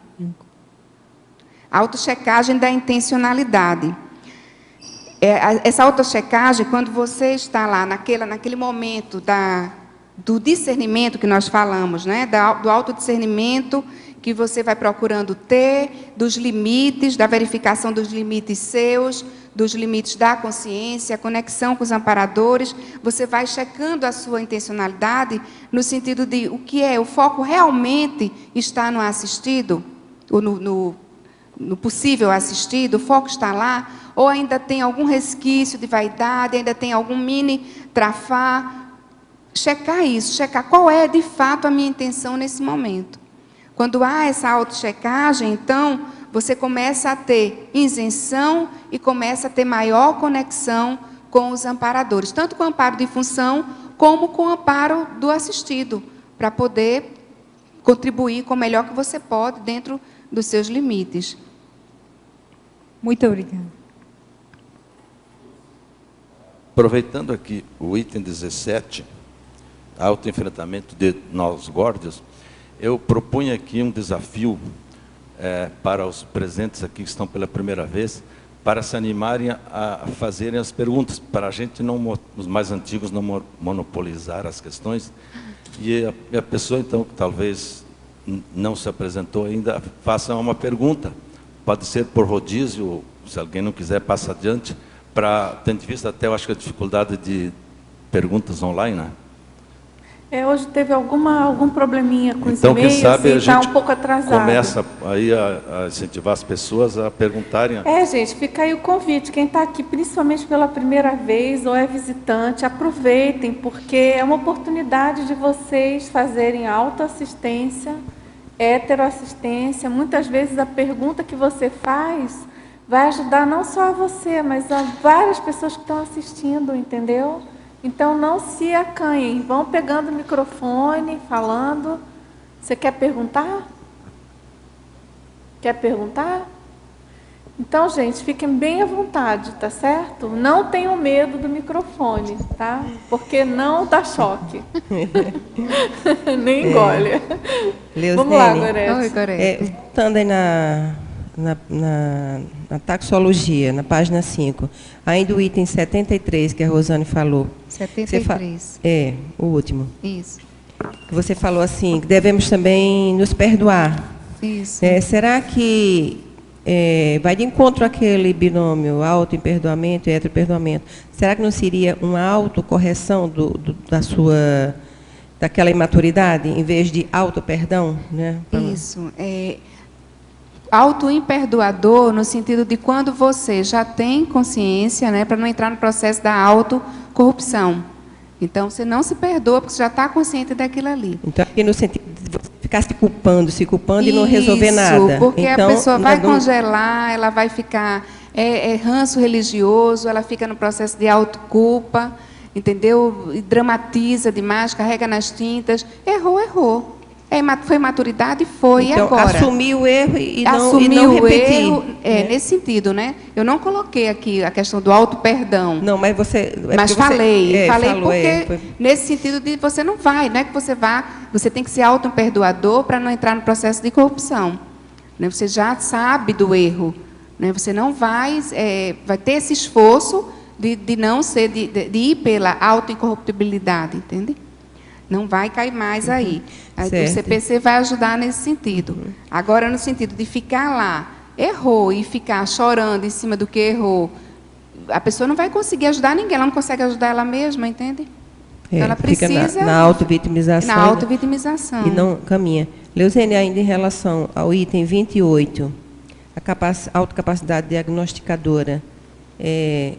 Autochecagem da intencionalidade. Essa autochecagem, quando você está lá naquele momento do discernimento que nós falamos, né? Do autodiscernimento que você vai procurando ter, dos limites, da verificação dos limites seus, dos limites da consciência, a conexão com os amparadores, você vai checando a sua intencionalidade no sentido de o foco realmente está no assistido, ou no possível assistido, o foco está lá, ou ainda tem algum resquício de vaidade, ainda tem algum mini trafar. Checar isso, checar qual é, de fato, a minha intenção nesse momento. Quando há essa autochecagem, então, você começa a ter isenção e começa a ter maior conexão com os amparadores, tanto com o amparo de função, como com o amparo do assistido, para poder contribuir com o melhor que você pode dentro dos seus limites. Muito obrigada. Aproveitando aqui o item 17, autoenfrentamento de nós górdios, eu proponho aqui um desafio para os presentes aqui que estão pela primeira vez, para se animarem a fazerem as perguntas, para a gente, os mais antigos, não monopolizar as questões. E a pessoa, então, que talvez não se apresentou ainda, faça uma pergunta. Pode ser por rodízio, se alguém não quiser, passa adiante, tendo em vista até, eu acho que a dificuldade de perguntas online, né? Hoje teve algum probleminha com os então, e-mails, quem sabe a gente um pouco atrasado. começa aí a incentivar as pessoas a perguntarem. Gente, fica aí o convite. Quem está aqui, principalmente pela primeira vez, ou é visitante, aproveitem, porque é uma oportunidade de vocês fazerem autoassistência, heteroassistência. Muitas vezes a pergunta que você faz vai ajudar não só a você, mas a várias pessoas que estão assistindo, entendeu? Então, não se acanhem. Vão pegando o microfone, falando. Você quer perguntar? Quer perguntar? Então, gente, fiquem bem à vontade, tá certo? Não tenham medo do microfone, tá? Porque não dá choque. Nem engole. Vamos lá, Gorete. Voltando aí na taxologia, na página 5, ainda o item 73, que a Rosane falou. 73. O último. Isso. Que você falou assim, que devemos também nos perdoar. Isso. Será que vai de encontro àquele binômio auto-imperdoamento e heteroperdoamento? Será que não seria uma autocorreção daquela imaturidade, em vez de auto-perdão? Né? Isso. Auto-imperdoador, no sentido de quando você já tem consciência, né, para não entrar no processo da autocorrupção. Então, você não se perdoa, porque você já está consciente daquilo ali. Então, aqui no sentido de você ficar se culpando Isso, e não resolver nada. Porque então, a pessoa vai congelar, ela vai ficar... ranço religioso, ela fica no processo de autoculpa, entendeu? E dramatiza demais, carrega nas tintas. Errou. Foi maturidade? Foi, então, e agora? Assumir o erro e não repetir. Erro, nesse sentido, né? Eu não coloquei aqui a questão do auto-perdão. Não, mas você... Mas falei falou, porque nesse sentido de você não é que você vá... Você tem que ser auto-perdoador para não entrar no processo de corrupção. Né? Você já sabe do erro. Né? Você não vai ter esse esforço de não ser, de ir pela auto-incorruptibilidade, entende? Não vai cair mais aí. O CPC vai ajudar nesse sentido. Agora, no sentido de ficar lá, errou, e ficar chorando em cima do que errou, a pessoa não vai conseguir ajudar ninguém, ela não consegue ajudar ela mesma, entende? Então, ela precisa... Fica na autovitimização. Na autovitimização. E não caminha. Leuzene, ainda em relação ao item 28, a autocapacidade diagnosticadora,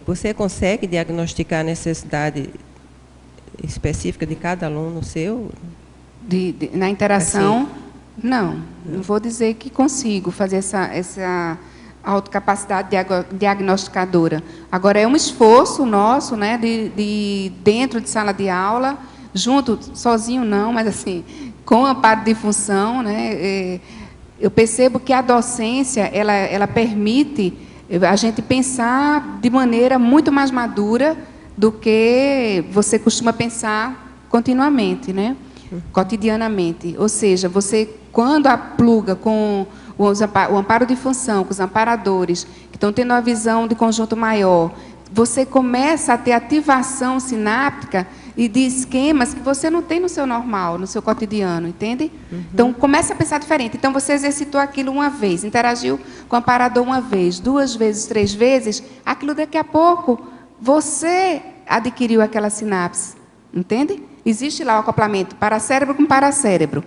você consegue diagnosticar a necessidade específica de cada aluno seu? Na interação, assim, não vou dizer que consigo fazer essa autocapacidade diagnosticadora. Agora, é um esforço nosso, né, dentro de sala de aula, junto, sozinho não, mas assim, com amparo de função, né, eu percebo que a docência, ela permite a gente pensar de maneira muito mais madura do que você costuma pensar continuamente, né? Cotidianamente. Ou seja, você, quando pluga com o amparo de função, com os amparadores, que estão tendo uma visão de conjunto maior, você começa a ter ativação sináptica e de esquemas que você não tem no seu normal, no seu cotidiano, entende? Então, começa a pensar diferente. Então, você exercitou aquilo uma vez, interagiu com o amparador uma vez, 2 vezes, 3 vezes, aquilo daqui a pouco... Você adquiriu aquela sinapse, entende? Existe lá o acoplamento paracérebro com paracérebro.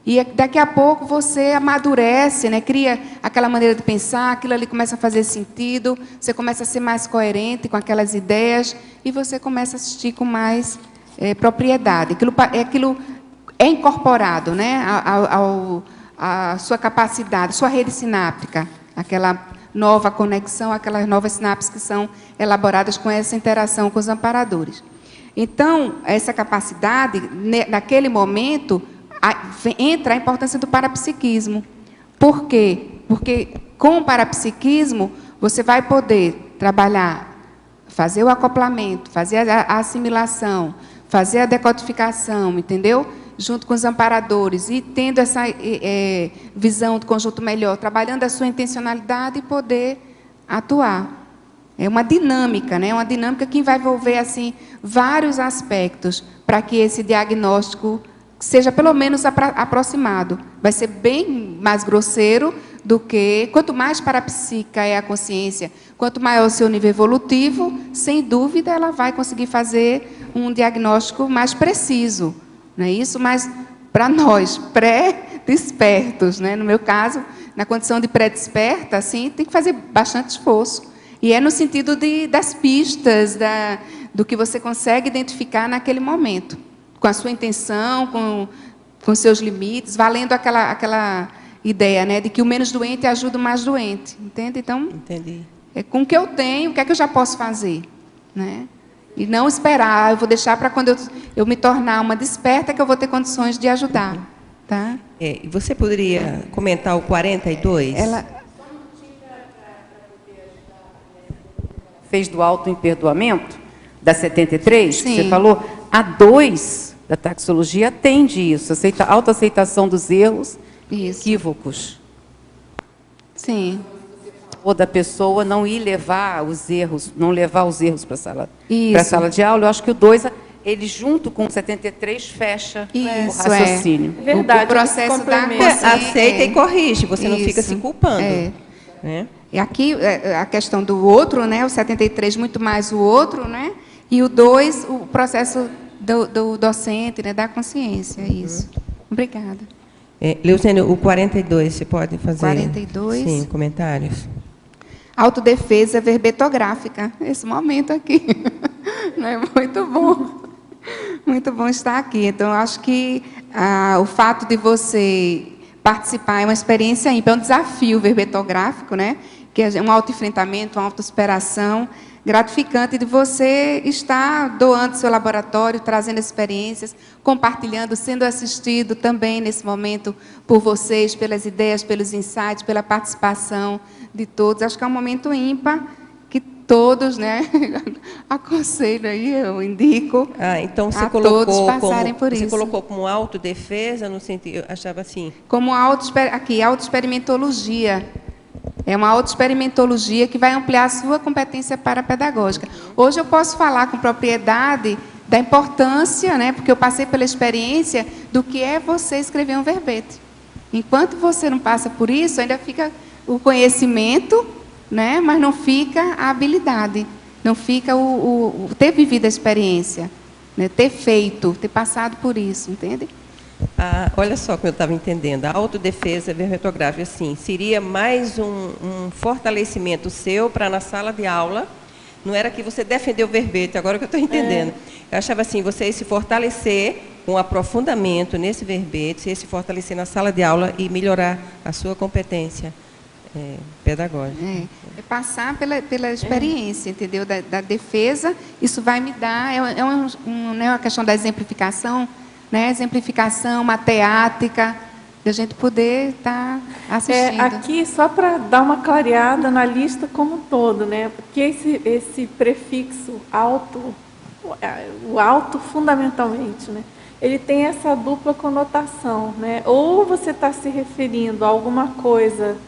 E daqui a pouco você amadurece, né? Cria aquela maneira de pensar, aquilo ali começa a fazer sentido, você começa a ser mais coerente com aquelas ideias e você começa a assistir com mais propriedade. Aquilo é incorporado, né? A sua capacidade, sua rede sináptica, aquela nova conexão, aquelas novas sinapses que são elaboradas com essa interação com os amparadores. Então, essa capacidade, naquele momento, entra a importância do parapsiquismo. Por quê? Porque com o parapsiquismo, você vai poder trabalhar, fazer o acoplamento, fazer a assimilação, fazer a decodificação, entendeu? Junto com os amparadores, e tendo essa visão do conjunto melhor, trabalhando a sua intencionalidade e poder atuar. É uma dinâmica, né? Uma dinâmica que vai envolver assim, vários aspectos para que esse diagnóstico seja pelo menos aproximado. Vai ser bem mais grosseiro do que... Quanto mais parapsíquica é a consciência, quanto maior o seu nível evolutivo, sem dúvida ela vai conseguir fazer um diagnóstico mais preciso. Não é isso? Mas, para nós, pré-despertos, né? No meu caso, na condição de pré-desperta, assim, tem que fazer bastante esforço. E é no sentido das pistas, do que você consegue identificar naquele momento, com a sua intenção, com seus limites, valendo aquela ideia, né, de que o menos doente ajuda o mais doente. Entende? Então, entendi. Com o que eu tenho, o que é que eu já posso fazer? Né? E não esperar, eu vou deixar para quando eu me tornar uma desperta que eu vou ter condições de ajudar. Tá? Você poderia comentar o 42? fez do autoimperdoamento, da 73, Sim. que você falou, a 2 da taxologia atende isso, autoaceitação dos erros e equívocos. Sim. Ou da pessoa não ir levar os erros, não levar os erros para a sala de aula. Eu acho que o 2, ele junto com o 73 fecha o raciocínio. É verdade. O processo da aceita e corrige, você não fica se culpando. Né? E aqui a questão do outro, né? O 73 muito mais o outro, né? E o 2, o processo do docente, né? Da consciência, isso. Obrigada. Leucênia, o 42, você pode fazer? 42. Sim, comentários. Autodefesa verbetográfica. Esse momento aqui. Não é muito bom. Muito bom estar aqui. Então, eu acho que o fato de você participar é uma experiência ímpar, é um desafio verbetográfico, né? Que é um autoenfrentamento, uma autossuperação gratificante de você estar doando seu laboratório, trazendo experiências, compartilhando, sendo assistido também nesse momento por vocês, pelas ideias, pelos insights, pela participação de todos. Acho que é um momento ímpar que todos, né, aconselho aí, eu indico então você a todos passarem por isso. isso. Você colocou como autodefesa, no sentido, eu achava assim. Como autoexperimentologia. É uma autoexperimentologia que vai ampliar a sua competência parapedagógica. Hoje eu posso falar com propriedade da importância, né, porque eu passei pela experiência do que é você escrever um verbete. Enquanto você não passa por isso, ainda fica o conhecimento, né, mas não fica a habilidade, não fica o ter vivido a experiência, né, ter feito, ter passado por isso, entende? Olha só como eu estava entendendo. A autodefesa verbetográfica, assim, seria mais um fortalecimento seu para na sala de aula. Não era que você defendeu o verbete, agora que eu estou entendendo. Eu achava assim, você se fortalecer com aprofundamento nesse verbete, você se fortalecer na sala de aula e melhorar a sua competência pedagógica. É passar pela experiência, entendeu? Da defesa, isso vai me dar... não é uma questão da exemplificação, né? Exemplificação, uma teática, de a gente poder estar assistindo. Aqui, só para dar uma clareada na lista como um todo, né? Porque esse prefixo alto, o alto fundamentalmente, né? Ele tem essa dupla conotação, né? Ou você está se referindo a alguma coisa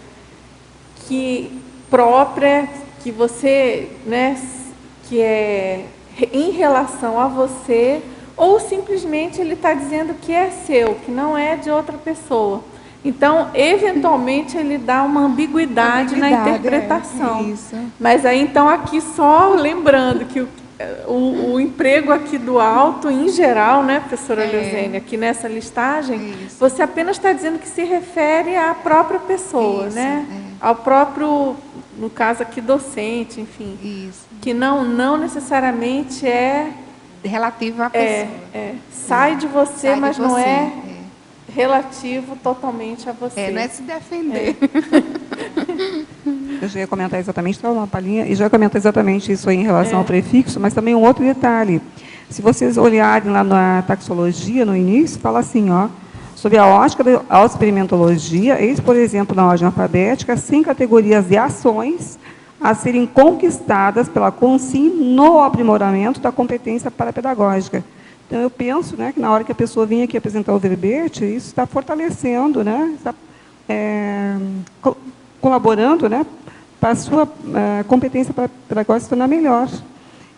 que própria, que você, né, que é em relação a você, ou simplesmente ele está dizendo que é seu, que não é de outra pessoa. Então, eventualmente, ele dá uma ambiguidade na interpretação. Isso. Mas aí, então, aqui só lembrando que o emprego aqui do alto, em geral, né, professora Leucênia, aqui nessa listagem, você apenas está dizendo que se refere à própria pessoa, né? Ao próprio, no caso aqui, docente, enfim. Isso. Que não necessariamente é relativo à pessoa. Sai de você, mas não é relativo totalmente a você. Não é se defender. Eu já ia comentar exatamente, estava uma palhinha, e já ia comentar exatamente isso aí em relação ao prefixo, mas também um outro detalhe. Se vocês olharem lá na taxologia, no início, fala assim, ó, sobre a ótica da autoexperimentologia, eis, por exemplo, na ordem alfabética, 5 categorias de ações a serem conquistadas pela CONSIM no aprimoramento da competência parapedagógica. Então, eu penso, né, que na hora que a pessoa vinha aqui apresentar o verbete, isso está fortalecendo, né, está colaborando, né, para a sua competência pedagógica se tornar melhor.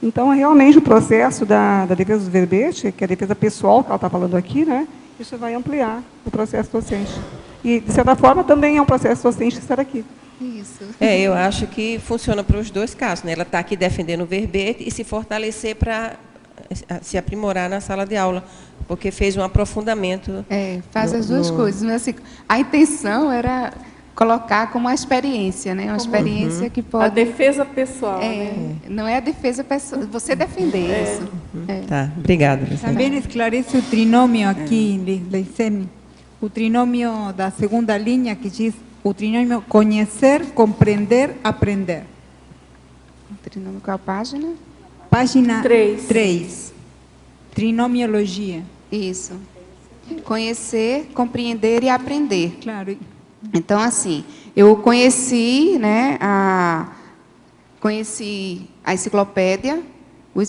Então, realmente, o processo da defesa do verbete, que é a defesa pessoal, que ela está falando aqui, né, isso vai ampliar o processo docente. E, de certa forma, também é um processo docente estar aqui. Isso. Eu acho que funciona para os dois casos, né? Ela está aqui defendendo o verbete e se fortalecer para se aprimorar na sala de aula, porque fez um aprofundamento. Faz as duas coisas. Mas, assim, a intenção era colocar como uma experiência, né? Uma experiência que pode... A defesa pessoal, né? Não é a defesa pessoal, você defender isso. Tá, obrigada. Também esclarece o trinômio aqui, Leucênia. O trinômio da segunda linha, que diz o trinômio conhecer, compreender, aprender. O trinômio, qual a página? Página 3. Trinomiologia. Isso. Conhecer, compreender e aprender. Claro. Então, assim, eu conheci, né, conheci a enciclopédia,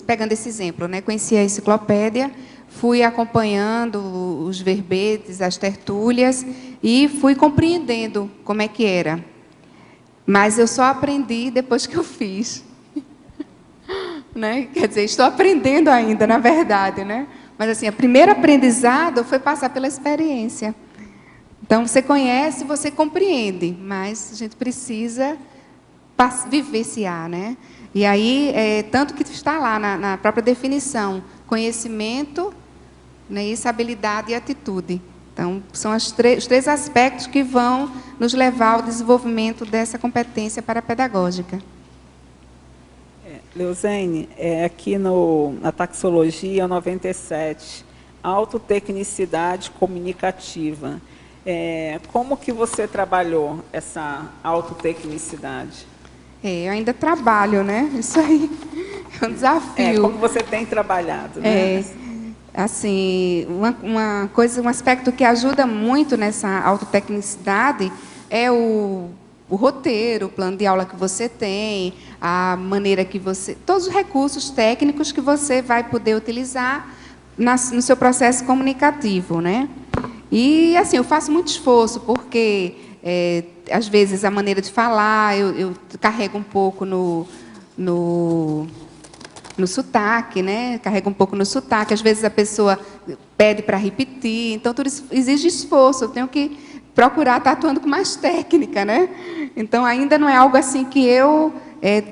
pegando esse exemplo, né? Conheci a enciclopédia, fui acompanhando os verbetes, as tertúlias, e fui compreendendo como é que era. Mas eu só aprendi depois que eu fiz. Né? Quer dizer, estou aprendendo ainda, na verdade, né? Mas assim, o primeiro aprendizado foi passar pela experiência. Então, você conhece, você compreende, mas a gente precisa vivenciar, né? E aí, tanto que está lá na própria definição, conhecimento, né, isso, habilidade e atitude. Então, são os três aspectos que vão nos levar ao desenvolvimento dessa competência parapedagógica. Leozene, aqui na taxologia 97, autotecnicidade comunicativa. Como que você trabalhou essa autotecnicidade? Eu ainda trabalho, né? Isso aí é um desafio. Como você tem trabalhado, né? Assim, um aspecto que ajuda muito nessa autotecnicidade é o roteiro, o plano de aula que você tem, a maneira que você... Todos os recursos técnicos que você vai poder utilizar no seu processo comunicativo, né? E, assim, eu faço muito esforço, porque, às vezes, a maneira de falar, eu carrego um pouco no sotaque, né? Carrego um pouco no sotaque. Às vezes, a pessoa pede para repetir. Então, tudo isso exige esforço. Eu tenho que procurar estar atuando com mais técnica, né? Então, ainda não é algo assim que eu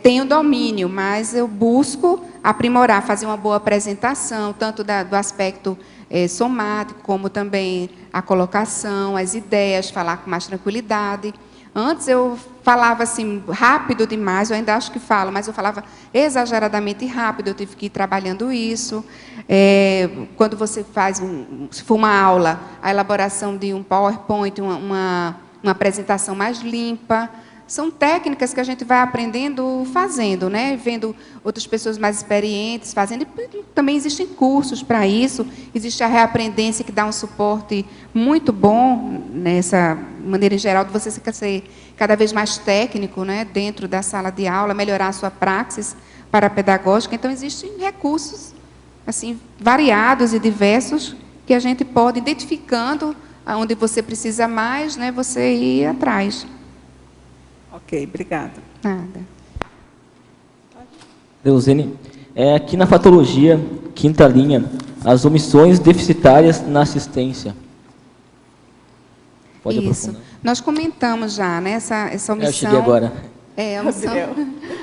tenho domínio, mas eu busco aprimorar, fazer uma boa apresentação, tanto do aspecto somático, como também a colocação, as ideias, falar com mais tranquilidade. Antes eu falava assim rápido demais, eu ainda acho que falo, mas eu falava exageradamente rápido, eu tive que ir trabalhando isso. Quando você faz, se for uma aula, a elaboração de um PowerPoint, uma apresentação mais limpa, são técnicas que a gente vai aprendendo fazendo, né? Vendo outras pessoas mais experientes fazendo. E também existem cursos para isso. Existe a reaprendência, que dá um suporte muito bom nessa maneira em geral de você ser cada vez mais técnico, né? Dentro da sala de aula, melhorar a sua praxis parapedagógica. Então, existem recursos assim variados e diversos que a gente pode, identificando onde você precisa mais, né? Você ir atrás. Ok, obrigada. Nada. Leozene, aqui na patologia, 5ª linha, as omissões deficitárias na assistência. Pode isso. Aprofundar. Nós comentamos já, né, essa omissão. Eu cheguei agora.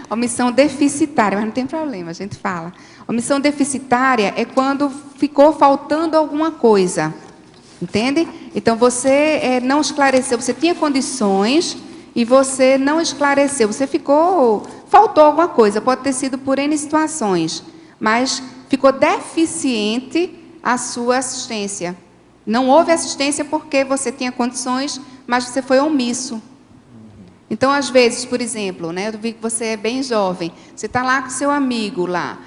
Omissão deficitária, mas não tem problema, a gente fala. Omissão deficitária é quando ficou faltando alguma coisa, entende? Então, você não esclareceu, você tinha condições e você não esclareceu, faltou alguma coisa, pode ter sido por N situações, mas ficou deficiente a sua assistência. Não houve assistência porque você tinha condições, mas você foi omisso. Então, às vezes, por exemplo, né, eu vi que você é bem jovem, você está lá com seu amigo lá.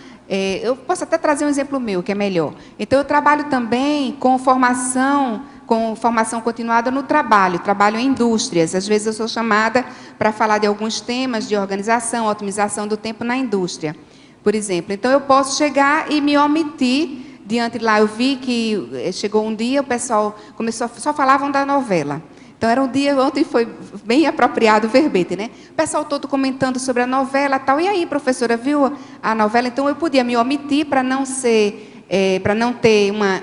Eu posso até trazer um exemplo meu, que é melhor. Então, eu trabalho também com formação continuada no trabalho em indústrias. Às vezes, eu sou chamada para falar de alguns temas de organização, otimização do tempo na indústria, por exemplo. Então, eu posso chegar e me omitir diante de lá. Eu vi que chegou um dia, o pessoal só falavam da novela. Então, era um dia, ontem foi bem apropriado o verbete, né? O pessoal todo comentando sobre a novela e tal. E aí, professora, viu a novela? Então, eu podia me omitir para não ter uma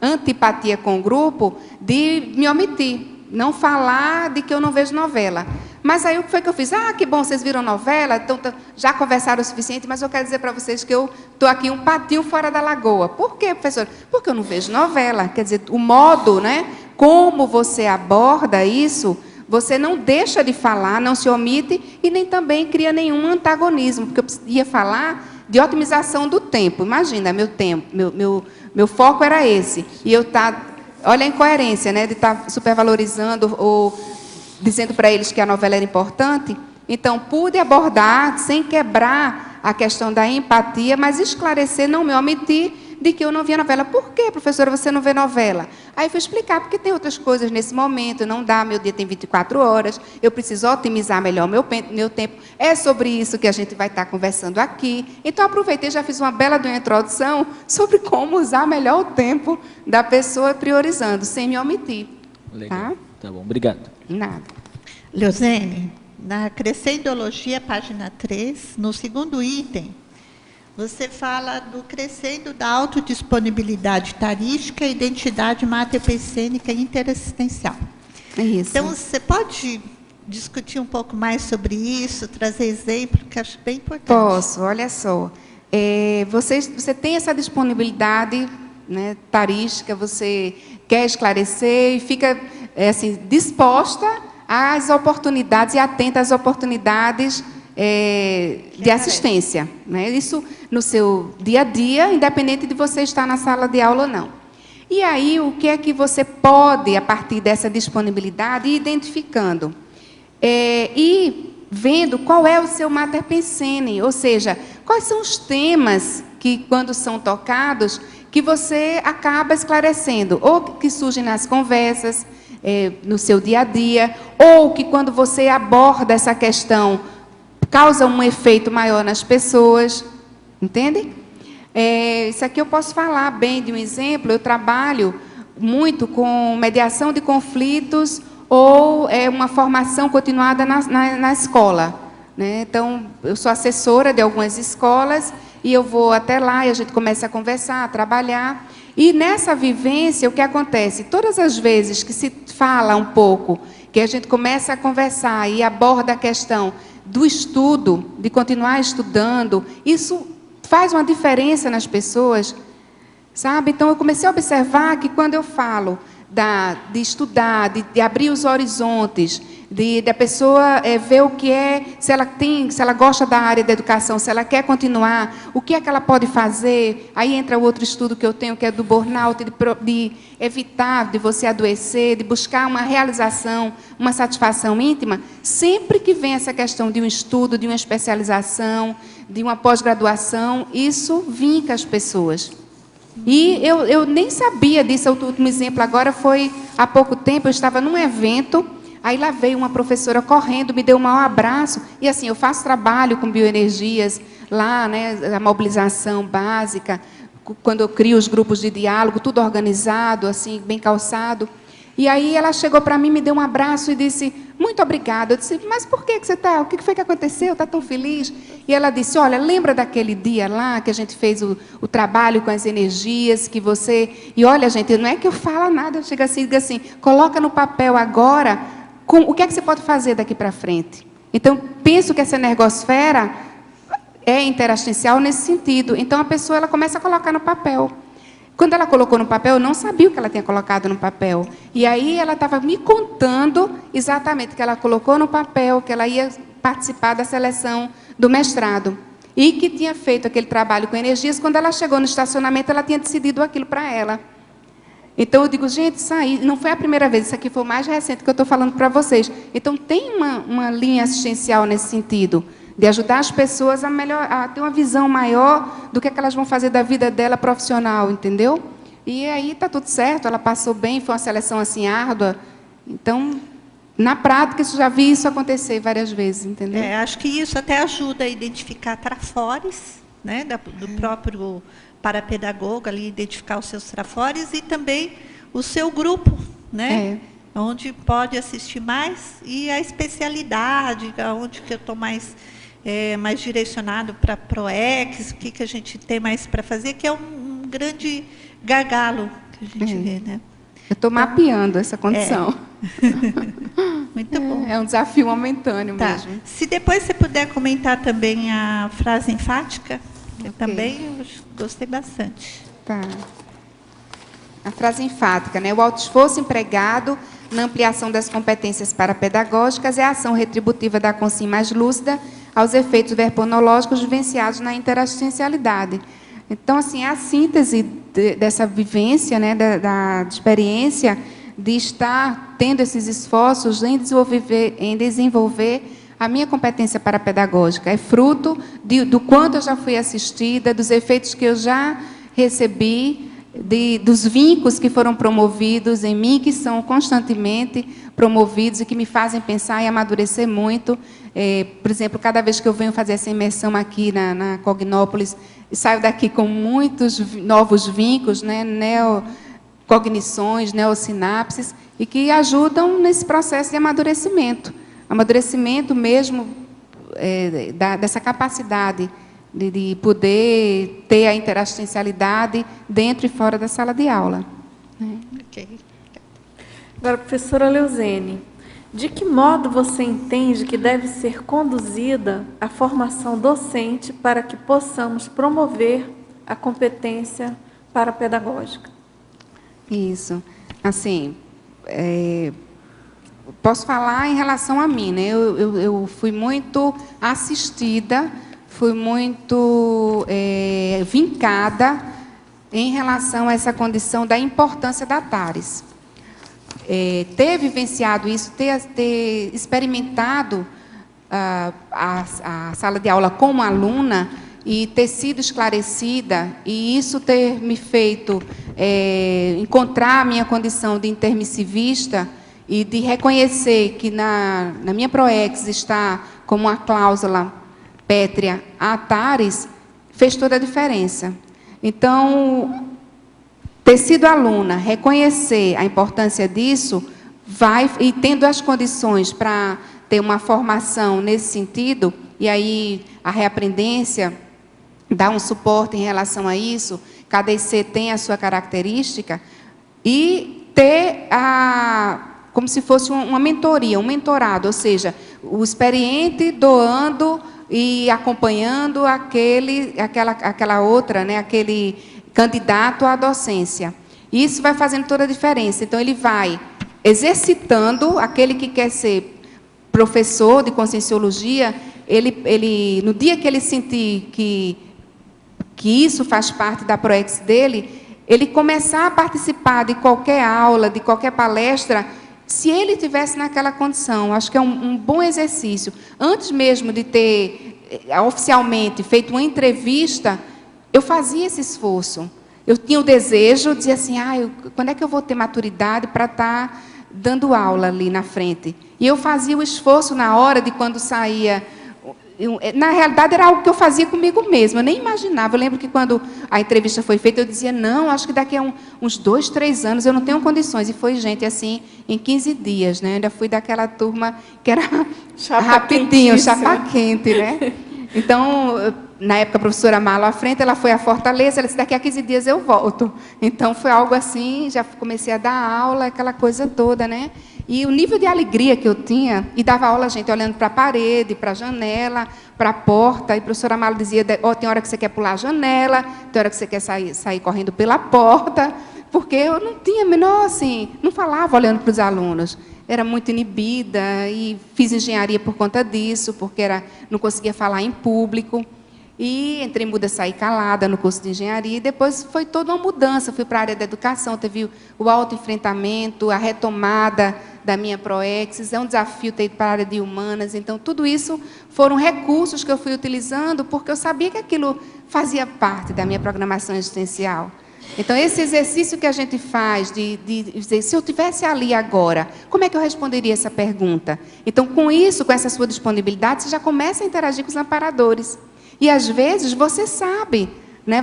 antipatia com o grupo, de me omitir, não falar de que eu não vejo novela. Mas aí o que foi que eu fiz? Que bom, vocês viram novela, então já conversaram o suficiente, mas eu quero dizer para vocês que eu estou aqui um patinho fora da lagoa. Por quê, professora? Porque eu não vejo novela. Quer dizer, o modo, né, como você aborda isso, você não deixa de falar, não se omite e nem também cria nenhum antagonismo, porque eu ia falar de otimização do tempo. Imagina, meu foco era esse. E eu olha a incoerência, né, de estar supervalorizando ou dizendo para eles que a novela era importante. Então, pude abordar, sem quebrar a questão da empatia, mas esclarecer, não me omitir, de que eu não via novela. Por que, professora, você não vê novela? Aí fui explicar, porque tem outras coisas nesse momento, não dá, meu dia tem 24 horas, eu preciso otimizar melhor meu tempo. É sobre isso que a gente vai estar conversando aqui. Então, aproveitei, já fiz uma bela de uma introdução sobre como usar melhor o tempo da pessoa priorizando, sem me omitir. Legal. Tá bom, obrigado. Nada. Leozene, na Crescendologia, página 3, no segundo item, você fala do crescendo da autodisponibilidade tarística e identidade materpensênica interassistencial. É isso. Então, você pode discutir um pouco mais sobre isso, trazer exemplo, que acho bem importante. Posso, olha só. Você tem essa disponibilidade, né, tarística, você quer esclarecer e fica assim, disposta às oportunidades e atenta às oportunidades de assistência. Né? Isso no seu dia a dia, independente de você estar na sala de aula ou não. E aí, o que é que você pode, a partir dessa disponibilidade, ir identificando? E vendo qual é o seu mater pensene, ou seja, quais são os temas que, quando são tocados, que você acaba esclarecendo, ou que surgem nas conversas, no seu dia a dia, ou que, quando você aborda essa questão, causa um efeito maior nas pessoas, entende? Isso aqui eu posso falar bem de um exemplo. Eu trabalho muito com mediação de conflitos ou uma formação continuada na escola. Né? Então, eu sou assessora de algumas escolas e eu vou até lá e a gente começa a conversar, a trabalhar. E nessa vivência, o que acontece? Todas as vezes que se fala um pouco, que a gente começa a conversar e aborda a questão do estudo, de continuar estudando, isso faz uma diferença nas pessoas, sabe? Então, eu comecei a observar que quando eu falo de estudar, de abrir os horizontes, da pessoa ver o que se ela gosta da área da educação, se ela quer continuar, o que é que ela pode fazer. Aí entra o outro estudo que eu tenho, que é do burnout, de evitar de você adoecer, de buscar uma realização, uma satisfação íntima. Sempre que vem essa questão de um estudo, de uma especialização, de uma pós-graduação, isso vinca as pessoas. E eu nem sabia disso. O último exemplo agora foi, há pouco tempo, eu estava num evento, aí lá veio uma professora correndo, me deu um maior abraço, e assim, eu faço trabalho com bioenergias, lá, né, a mobilização básica, quando eu crio os grupos de diálogo, tudo organizado, assim, bem calçado. E aí ela chegou para mim, me deu um abraço e disse, muito obrigada. Eu disse, mas por que você está? O que foi que aconteceu? Está tão feliz? E ela disse, olha, lembra daquele dia lá que a gente fez o trabalho com as energias, que você... E olha, gente, não é que eu falo nada, eu chego assim e digo assim, coloca no papel agora o que é que você pode fazer daqui para frente. Então, penso que essa energosfera é interassistencial nesse sentido. Então, a pessoa ela começa a colocar no papel. Quando ela colocou no papel, eu não sabia o que ela tinha colocado no papel. E aí ela estava me contando exatamente o que ela colocou no papel, que ela ia participar da seleção do mestrado. E que tinha feito aquele trabalho com energias. Quando ela chegou no estacionamento, ela tinha decidido aquilo para ela. Então, eu digo, gente, isso aí não foi a primeira vez, isso aqui foi o mais recente que eu estou falando para vocês. Então, tem uma linha assistencial nesse sentido, de ajudar as pessoas a ter uma visão maior do que elas vão fazer da vida dela profissional, entendeu? E aí está tudo certo, ela passou bem, foi uma seleção assim árdua. Então, na prática, eu já vi isso acontecer várias vezes, entendeu? Acho que isso até ajuda a identificar trafores, né, do próprio parapedagogo, ali, identificar os seus trafores e também o seu grupo, né? Onde pode assistir mais e a especialidade, onde que eu estou mais direcionado para PROEX, o que a gente tem mais para fazer, que é um grande gargalo que a gente vê, né? Eu estou mapeando essa condição. Muito bom. É um desafio momentâneo mesmo. Se depois você puder comentar também a frase enfática, eu também gostei bastante. Tá. A frase enfática, né? O autoesforço empregado na ampliação das competências parapedagógicas é a ação retributiva da consciência mais lúcida aos efeitos verponológicos vivenciados na interassistencialidade. Então, assim, é a síntese dessa vivência, né, da experiência de estar tendo esses esforços em desenvolver a minha competência parapedagógica. É fruto do quanto eu já fui assistida, dos efeitos que eu já recebi dos vínculos que foram promovidos em mim, que são constantemente promovidos e que me fazem pensar e amadurecer muito. Por exemplo, cada vez que eu venho fazer essa imersão aqui na Cognópolis, saio daqui com muitos novos vínculos, né, neocognições, neosinapses, e que ajudam nesse processo de amadurecimento. Amadurecimento mesmo dessa capacidade de poder ter a interassistencialidade dentro e fora da sala de aula. Okay. Agora, professora Leuzene, de que modo você entende que deve ser conduzida a formação docente para que possamos promover a competência parapedagógica? Isso. Assim, posso falar em relação a mim, né? Eu fui muito assistida, fui muito vincada em relação a essa condição da importância da TARES. Ter vivenciado isso, ter experimentado a sala de aula como aluna e ter sido esclarecida, e isso ter me feito encontrar a minha condição de intermissivista e de reconhecer que na minha PROEX está como uma cláusula pétrea a TARES, fez toda a diferença. Então, ter sido aluna, reconhecer a importância disso, e tendo as condições para ter uma formação nesse sentido, e aí a reaprendência dá um suporte em relação a isso, cada IC tem a sua característica, e ter como se fosse uma mentoria, um mentorado, ou seja, o experiente doando e acompanhando aquela outra, né, aquele candidato à docência. Isso vai fazendo toda a diferença. Então, ele vai exercitando aquele que quer ser professor de conscienciologia, no dia que ele sentir que isso faz parte da PROEX dele, ele começar a participar de qualquer aula, de qualquer palestra, se ele estivesse naquela condição. Acho que é um bom exercício. Antes mesmo de ter oficialmente feito uma entrevista, eu fazia esse esforço. Eu tinha o desejo, dizia assim, quando é que eu vou ter maturidade para estar dando aula ali na frente? E eu fazia o esforço na hora de quando saía. Na realidade, era algo que eu fazia comigo mesma, eu nem imaginava. Eu lembro que quando a entrevista foi feita, eu dizia, não, acho que daqui a uns 2, 3 anos eu não tenho condições. E foi, gente, assim, em 15 dias, né? Eu ainda fui daquela turma que era rapidinho, chapa quente, né? Então, na época, a professora Marla à frente, ela foi à Fortaleza, ela disse, daqui a 15 dias eu volto. Então, foi algo assim, já comecei a dar aula, aquela coisa toda, né? E o nível de alegria que eu tinha, e dava aula, gente, olhando para a parede, para a janela, para a porta, e a professora Marla dizia, tem hora que você quer pular a janela, tem hora que você quer sair correndo pela porta, porque eu não tinha menor, assim, não falava olhando para os alunos. Era muito inibida, e fiz engenharia por conta disso, porque não conseguia falar em público. E entrei muda, saí calada no curso de engenharia, e depois foi toda uma mudança. Fui para a área da educação, teve o autoenfrentamento, a retomada da minha PROEX, é um desafio ter ido para a área de humanas. Então, tudo isso foram recursos que eu fui utilizando, porque eu sabia que aquilo fazia parte da minha programação existencial. Então, esse exercício que a gente faz de dizer, se eu estivesse ali agora, como é que eu responderia essa pergunta? Então, com isso, com essa sua disponibilidade, você já começa a interagir com os amparadores. E, às vezes, você sabe, né?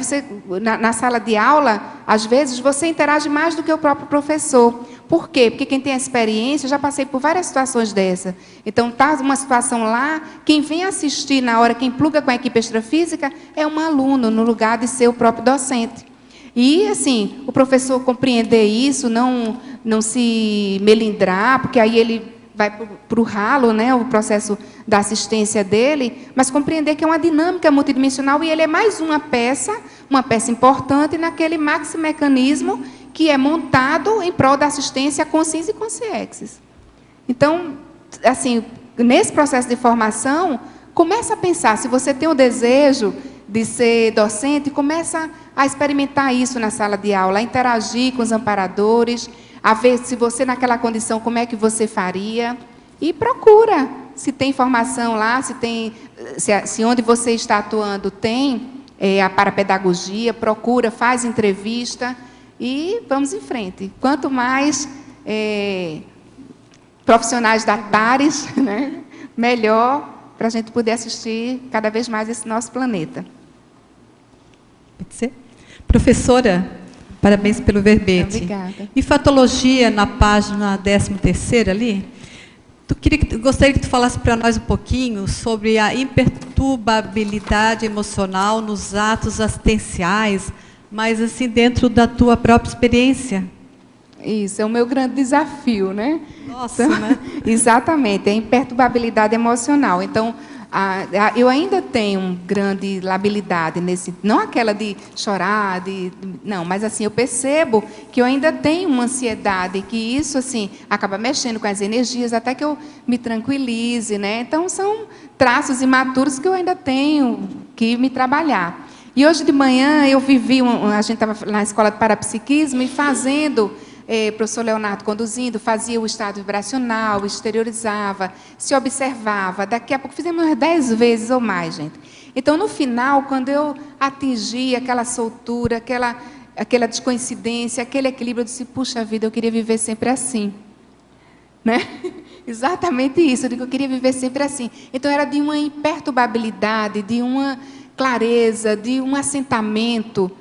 Na sala de aula, às vezes, você interage mais do que o próprio professor. Por quê? Porque quem tem experiência, eu já passei por várias situações dessa. Então, está uma situação lá, quem vem assistir na hora, quem pluga com a equipe extrafísica, é um aluno, no lugar de ser o próprio docente. E, assim, o professor compreender isso, não se melindrar, porque aí ele vai para o ralo, né, o processo da assistência dele, mas compreender que é uma dinâmica multidimensional e ele é mais uma peça importante naquele maximecanismo que é montado em prol da assistência a consciência e consciexes. Então, assim, nesse processo de formação, começa a pensar, se você tem o desejo de ser docente, começa a experimentar isso na sala de aula, a interagir com os amparadores, a ver se você, naquela condição, como é que você faria, e procura, se tem formação lá, se onde você está atuando tem, a parapedagogia, procura, faz entrevista e vamos em frente. Quanto mais profissionais da Pares, né, melhor para a gente poder assistir cada vez mais esse nosso planeta. Pode ser? Professora, parabéns pelo verbete. Obrigada. Em fatologia, na página 13ª ali, gostaria que tu falasse para nós um pouquinho sobre a imperturbabilidade emocional nos atos assistenciais, mas assim dentro da tua própria experiência. Isso, é o meu grande desafio, né? Nossa, então, né? Exatamente, é a imperturbabilidade emocional. Então, eu ainda tenho grande labilidade nesse, não aquela de chorar, não, mas assim, eu percebo que eu ainda tenho uma ansiedade, que isso assim acaba mexendo com as energias até que eu me tranquilize, né? Então, são traços imaturos que eu ainda tenho que me trabalhar. E hoje de manhã eu vivi, a gente estava na escola de parapsiquismo e fazendo, o professor Leonardo conduzindo, fazia o estado vibracional, exteriorizava, se observava. Daqui a pouco fizemos umas 10 vezes ou mais, gente. Então, no final, quando eu atingi aquela soltura, aquela descoincidência, aquele equilíbrio, eu disse, puxa vida, eu queria viver sempre assim. Né? Exatamente isso, eu digo, eu queria viver sempre assim. Então, era de uma imperturbabilidade, de uma clareza, de um assentamento.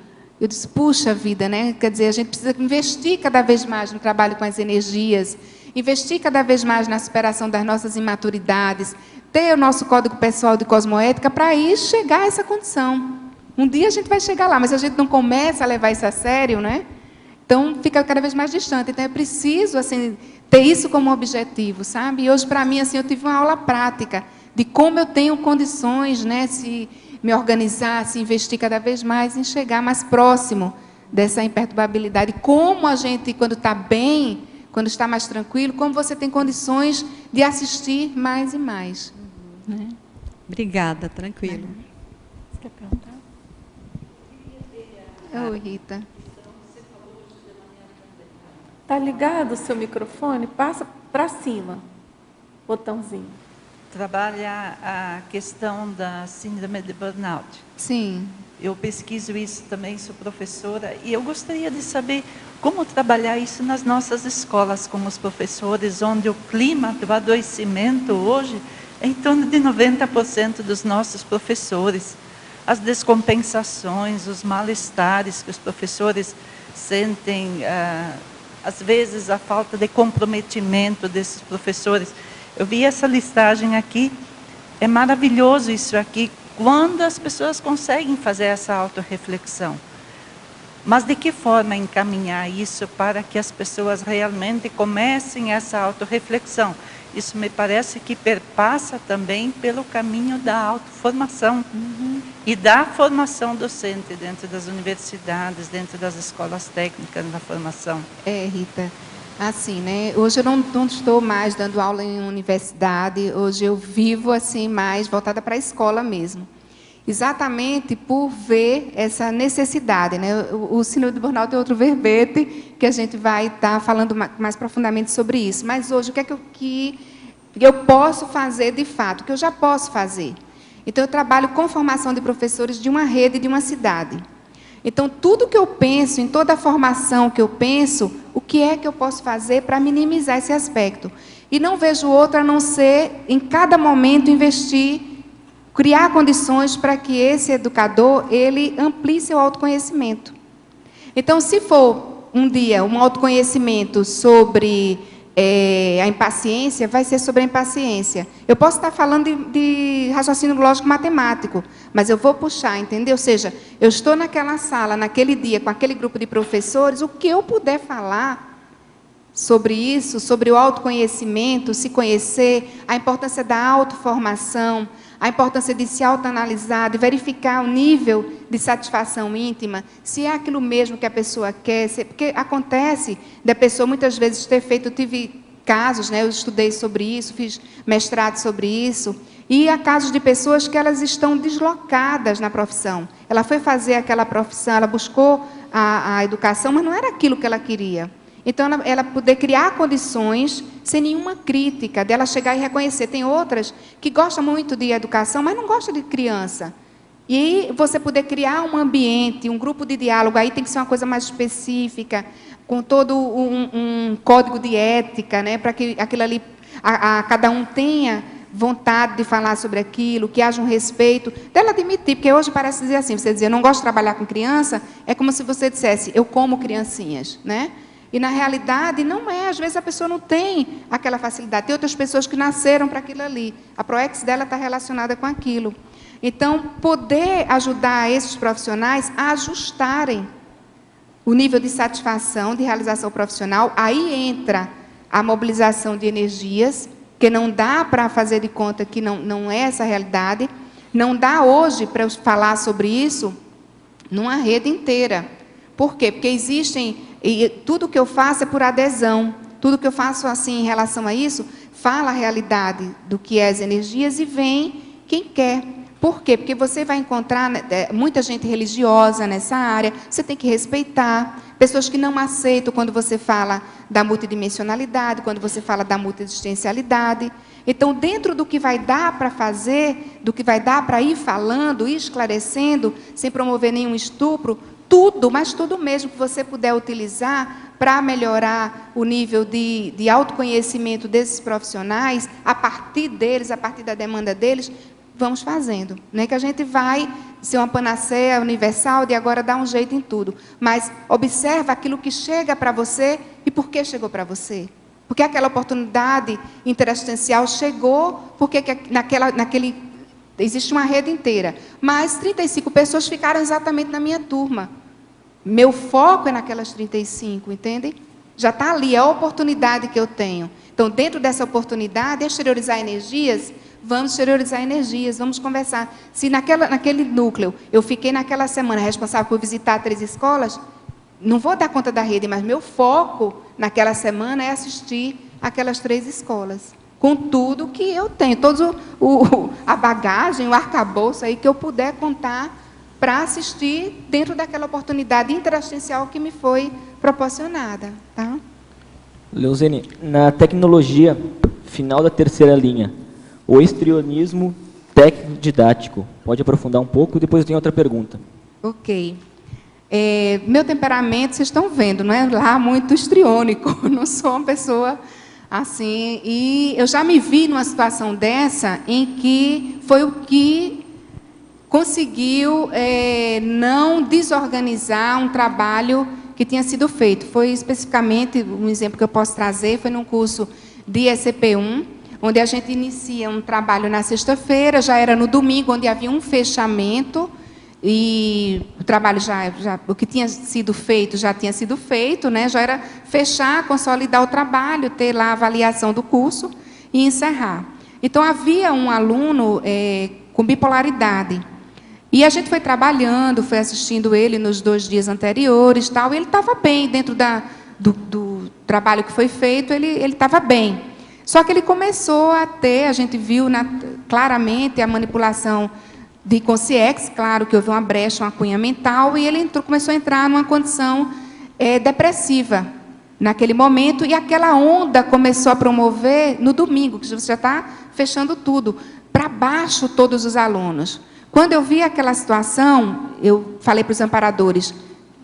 Eu disse, puxa vida, né? Quer dizer, a gente precisa investir cada vez mais no trabalho com as energias, investir cada vez mais na superação das nossas imaturidades, ter o nosso código pessoal de cosmoética para ir chegar a essa condição. Um dia a gente vai chegar lá, mas a gente não começa a levar isso a sério, né? Então, fica cada vez mais distante. Então, é preciso assim, ter isso como objetivo, sabe? E hoje, para mim, assim, eu tive uma aula prática de como eu tenho condições, né, se me organizar, se investir cada vez mais em chegar mais próximo dessa imperturbabilidade. Como a gente, quando está bem, quando está mais tranquilo, como você tem condições de assistir mais e mais. Né? Obrigada, tranquilo. Você quer perguntar? Oi, Rita. Está ligado o seu microfone? Passa para cima, botãozinho. Trabalha a questão da síndrome de burnout. Sim. Eu pesquiso isso também, sou professora, e eu gostaria de saber como trabalhar isso nas nossas escolas, com os professores, onde o clima do adoecimento hoje é em torno de 90% dos nossos professores. As descompensações, os mal-estares que os professores sentem, às vezes a falta de comprometimento desses professores. Eu vi essa listagem aqui, é maravilhoso isso aqui, quando as pessoas conseguem fazer essa autorreflexão. Mas de que forma encaminhar isso para que as pessoas realmente comecem essa autorreflexão? Isso me parece que perpassa também pelo caminho da autoformação e da formação docente dentro das universidades, dentro das escolas técnicas da formação. Rita, assim, né? Hoje eu não estou mais dando aula em universidade, hoje eu vivo assim mais voltada para a escola mesmo. Exatamente por ver essa necessidade, né? O síndrome de burnout é outro verbete que a gente vai estar falando mais profundamente sobre isso. Mas hoje o que é que eu posso fazer de fato, o que eu já posso fazer? Então eu trabalho com formação de professores de uma rede, de uma cidade. Então, tudo que eu penso, em toda a formação que eu penso, o que é que eu posso fazer para minimizar esse aspecto? E não vejo outro a não ser, em cada momento, investir, criar condições para que esse educador, ele amplie seu autoconhecimento. Então, se for um dia um autoconhecimento sobre a impaciência, vai ser sobre a impaciência. Eu posso estar falando de raciocínio lógico-matemático, mas eu vou puxar, entendeu? Ou seja, eu estou naquela sala, naquele dia, com aquele grupo de professores, o que eu puder falar sobre isso, sobre o autoconhecimento, se conhecer, a importância da autoformação, a importância de se autoanalisar, de verificar o nível de satisfação íntima, se é aquilo mesmo que a pessoa quer, porque acontece da pessoa muitas vezes ter feito, eu tive casos, né, eu estudei sobre isso, fiz mestrado sobre isso, e há casos de pessoas que elas estão deslocadas na profissão. Ela foi fazer aquela profissão, ela buscou a educação, mas não era aquilo que ela queria. Então, ela poder criar condições, sem nenhuma crítica, dela chegar e reconhecer. Tem outras que gostam muito de educação, mas não gostam de criança. E você poder criar um ambiente, um grupo de diálogo, aí tem que ser uma coisa mais específica, com todo um código de ética, né, para que aquilo ali, cada um tenha vontade de falar sobre aquilo, que haja um respeito, dela admitir, porque hoje parece dizer assim, você dizer, eu não gosto de trabalhar com criança, é como se você dissesse, eu como criancinhas, né? E, na realidade, não é. Às vezes, a pessoa não tem aquela facilidade. Tem outras pessoas que nasceram para aquilo ali. A ProEx dela está relacionada com aquilo. Então, poder ajudar esses profissionais a ajustarem o nível de satisfação, de realização profissional, aí entra a mobilização de energias, que não dá para fazer de conta que não é essa a realidade. Não dá hoje para eu falar sobre isso numa rede inteira. Por quê? Porque existem... E tudo que eu faço é por adesão. Tudo que eu faço assim em relação a isso, fala a realidade do que é as energias e vem quem quer. Por quê? Porque você vai encontrar muita gente religiosa nessa área, você tem que respeitar. Pessoas que não aceitam quando você fala da multidimensionalidade, quando você fala da multiexistencialidade. Então, dentro do que vai dar para fazer, do que vai dar para ir falando, ir esclarecendo, sem promover nenhum estupro, tudo, mas tudo mesmo que você puder utilizar para melhorar o nível de autoconhecimento desses profissionais, a partir deles, a partir da demanda deles, vamos fazendo. Não é que a gente vai ser uma panaceia universal de agora dar um jeito em tudo, mas observa aquilo que chega para você e por que chegou para você. Porque aquela oportunidade interassistencial chegou, porque naquele existe uma rede inteira. Mas 35 pessoas ficaram exatamente na minha turma. Meu foco é naquelas 35, entende? Já está ali, é a oportunidade que eu tenho. Então, dentro dessa oportunidade, exteriorizar energias, vamos exteriorizar energias, vamos conversar. Se naquele núcleo, eu fiquei naquela semana responsável por visitar 3 escolas, não vou dar conta da rede, mas meu foco naquela semana é assistir aquelas 3 escolas. Com tudo que eu tenho, toda a bagagem, o arcabouço aí que eu puder contar para assistir dentro daquela oportunidade interassistencial que me foi proporcionada. Tá? Leozene, na tecnologia final da terceira linha, o histrionismo técnico-didático, pode aprofundar um pouco? Depois eu tenho outra pergunta. Ok. Meu temperamento, vocês estão vendo, não é lá muito histriônico, não sou uma pessoa... assim, e eu já me vi numa situação dessa, em que foi o que conseguiu não desorganizar um trabalho que tinha sido feito. Foi especificamente, um exemplo que eu posso trazer, foi num curso de ECP1, onde a gente inicia um trabalho na sexta-feira, já era no domingo, onde havia um fechamento, e o trabalho o que tinha sido feito já tinha sido feito, né? Já era fechar, consolidar o trabalho, ter lá a avaliação do curso e encerrar. Então, havia um aluno com bipolaridade. E a gente foi trabalhando, foi assistindo ele nos 2 dias anteriores, tal, e ele estava bem, dentro do trabalho que foi feito, ele estava bem. Só que ele começou a ter, a gente viu claramente a manipulação de consciex, claro que houve uma brecha, uma cunha mental, e ele começou a entrar numa condição depressiva naquele momento, e aquela onda começou a promover no domingo, que você já está fechando tudo, para baixo todos os alunos. Quando eu vi aquela situação, eu falei para os amparadores,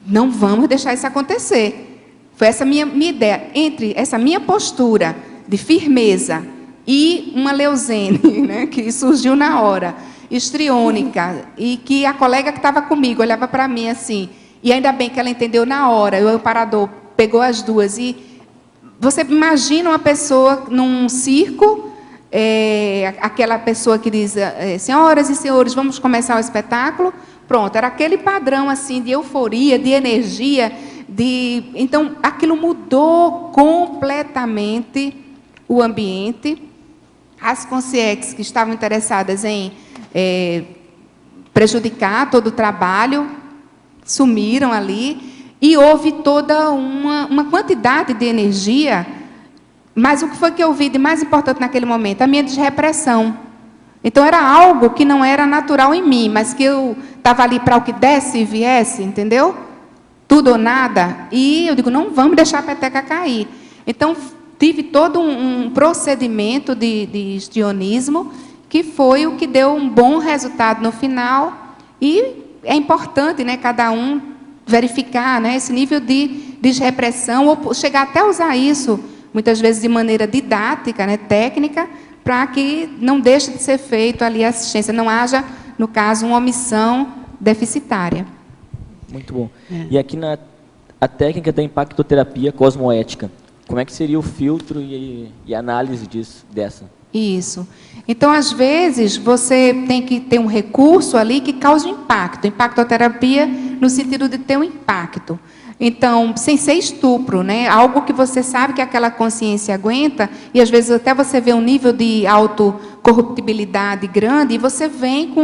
não vamos deixar isso acontecer. Foi essa minha ideia, entre essa minha postura de firmeza e uma Leozene, né, que surgiu na hora, histriônica, e que a colega que estava comigo olhava para mim assim, e ainda bem que ela entendeu na hora, o amparador pegou as duas, e você imagina uma pessoa num circo, aquela pessoa que diz, senhoras e senhores, vamos começar o espetáculo, pronto, era aquele padrão assim, de euforia, de energia, então aquilo mudou completamente o ambiente. As consciex que estavam interessadas em prejudicar todo o trabalho, sumiram ali, e houve toda uma quantidade de energia, mas o que foi que eu vi de mais importante naquele momento? A minha desrepressão. Então, era algo que não era natural em mim, mas que eu estava ali para o que desse e viesse, entendeu? Tudo ou nada, e eu digo, não vamos deixar a peteca cair. Então, tive todo um procedimento de histrionismo, que foi o que deu um bom resultado no final, E é importante, né, cada um verificar, né, esse nível de desrepressão, ou chegar até a usar isso, muitas vezes de maneira didática, né, técnica, para que não deixe de ser feito ali a assistência, não haja, no caso, uma omissão deficitária. Muito bom. E aqui a técnica da impactoterapia cosmoética, como é que seria o filtro e análise dessa? Isso. Então, às vezes, você tem que ter um recurso ali que cause um impacto. Impactoterapia no sentido de ter um impacto. Então, sem ser estupro, né? Algo que você sabe que aquela consciência aguenta, e às vezes até você vê um nível de autocorruptibilidade grande, e você vem com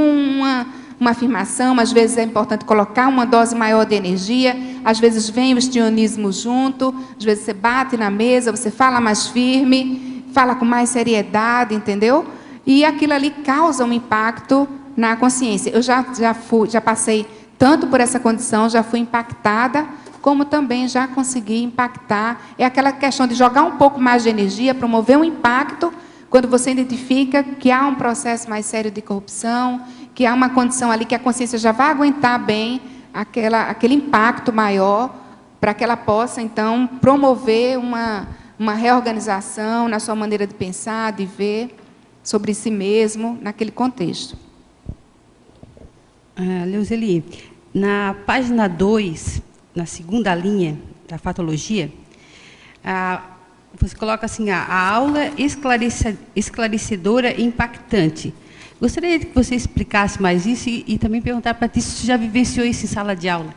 uma afirmação, às vezes é importante colocar uma dose maior de energia, às vezes vem o histrionismo junto, às vezes você bate na mesa, você fala mais firme, fala com mais seriedade, entendeu? E aquilo ali causa um impacto na consciência. Eu já passei tanto por essa condição, já fui impactada, como também já consegui impactar. É aquela questão de jogar um pouco mais de energia, promover um impacto, quando você identifica que há um processo mais sério de corrupção, que há uma condição ali que a consciência já vai aguentar bem aquele impacto maior, para que ela possa, então, promover uma reorganização na sua maneira de pensar, de ver sobre si mesmo, naquele contexto. Leuzeli, na página 2, na segunda linha da fatologia, você coloca assim, a aula esclarecedora e impactante. Gostaria que você explicasse mais isso e também perguntar para ti se você já vivenciou isso em sala de aula.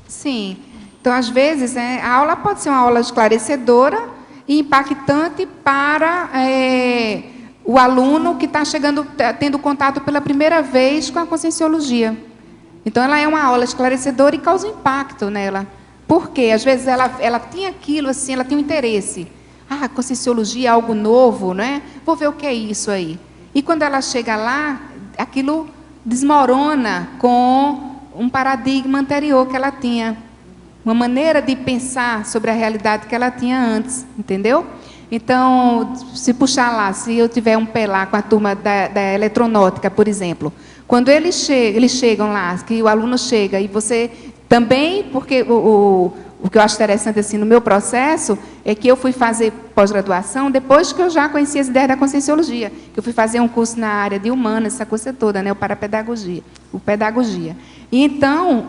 Sim. Então, às vezes, a aula pode ser uma aula esclarecedora e impactante para o aluno que está tendo contato pela primeira vez com a conscienciologia. Então, ela é uma aula esclarecedora e causa impacto nela. Por quê? Às vezes, ela tinha aquilo, assim, ela tinha um interesse. A conscienciologia é algo novo, né? Vou ver o que é isso aí. E, quando ela chega lá, aquilo desmorona com um paradigma anterior que ela tinha. Uma maneira de pensar sobre a realidade que ela tinha antes, entendeu? Então, se puxar lá, se eu tiver um pé lá com a turma da eletronáutica, por exemplo, quando eles chegam lá, que o aluno chega, e você também, porque o que eu acho interessante assim, no meu processo, é que eu fui fazer pós-graduação depois que eu já conhecia as ideias da conscienciologia, que eu fui fazer um curso na área de humanas, essa coisa toda, né, o parapedagogia, pedagogia. E então,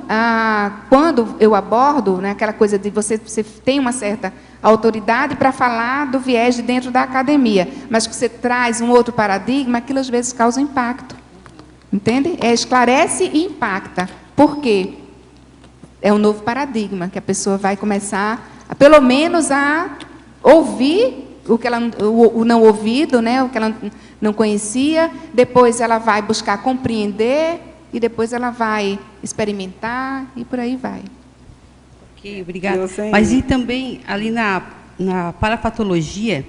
quando eu abordo, né, aquela coisa de você tem uma certa autoridade para falar do viés de dentro da academia, mas que você traz um outro paradigma, aquilo às vezes causa impacto. Entende? Esclarece e impacta. Por quê? É um novo paradigma, que a pessoa vai começar, pelo menos, a ouvir o não ouvido, né, o que ela não conhecia, depois ela vai buscar compreender, e depois ela vai experimentar, e por aí vai. Ok, obrigada. Mas e também, ali na parapatologia,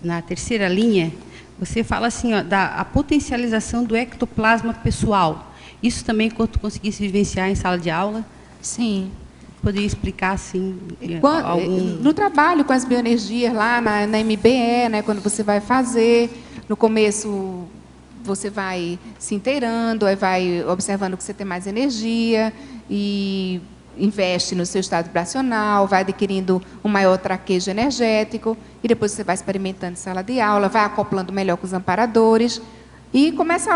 na terceira linha, você fala assim, ó, a potencialização do ectoplasma pessoal. Isso também, quando tu conseguisse vivenciar em sala de aula? Sim. Poderia explicar, assim, No trabalho com as bioenergias lá na MBE, né, quando você vai fazer, no começo você vai se inteirando, aí vai observando que você tem mais energia e investe no seu estado vibracional, vai adquirindo um maior traquejo energético, e depois você vai experimentando em sala de aula, vai acoplando melhor com os amparadores, e começa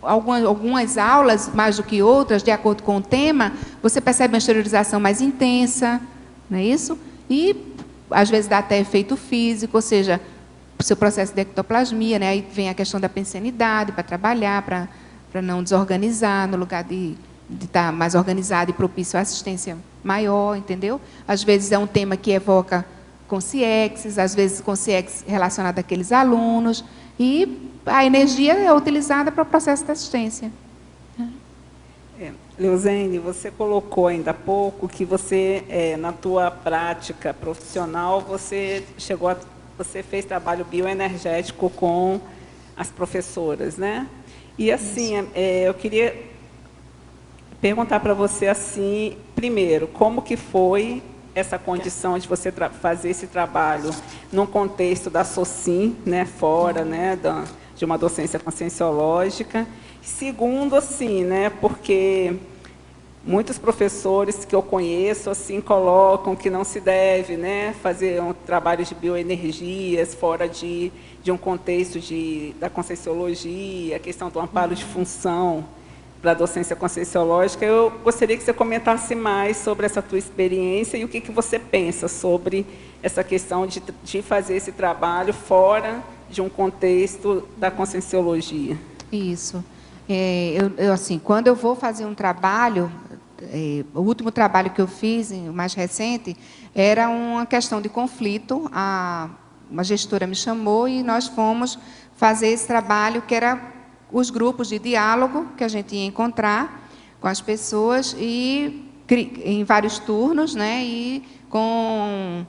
algumas aulas, mais do que outras, de acordo com o tema, você percebe uma exteriorização mais intensa, não é isso? E, às vezes, dá até efeito físico, ou seja, o seu processo de ectoplasmia, né? Aí vem a questão da pensenidade para trabalhar, para não desorganizar, no lugar de estar mais organizado e propício à assistência maior, entendeu? Às vezes é um tema que evoca consciexes, às vezes consciexes relacionado àqueles alunos, e a energia é utilizada para o processo de assistência. Leuzene, você colocou ainda há pouco que você, na tua prática profissional, você fez trabalho bioenergético com as professoras, né? E assim, eu queria perguntar para você assim, primeiro, como que foi essa condição de você fazer esse trabalho num contexto da SOCIM, né, fora, né, de uma docência conscienciológica, Segundo, assim, né, porque muitos professores que eu conheço assim colocam que não se deve, né, fazer um trabalho de bioenergias fora de um contexto da conscienciologia, a questão do amparo de função para a docência conscienciológica. Eu gostaria que você comentasse mais sobre essa tua experiência e o que você pensa sobre essa questão de fazer esse trabalho fora de um contexto da conscienciologia. Isso. Assim, quando eu vou fazer um trabalho, o último trabalho que eu fiz, o mais recente, era uma questão de conflito. Uma gestora me chamou e nós fomos fazer esse trabalho, que era os grupos de diálogo que a gente ia encontrar com as pessoas, e em vários turnos, né, e com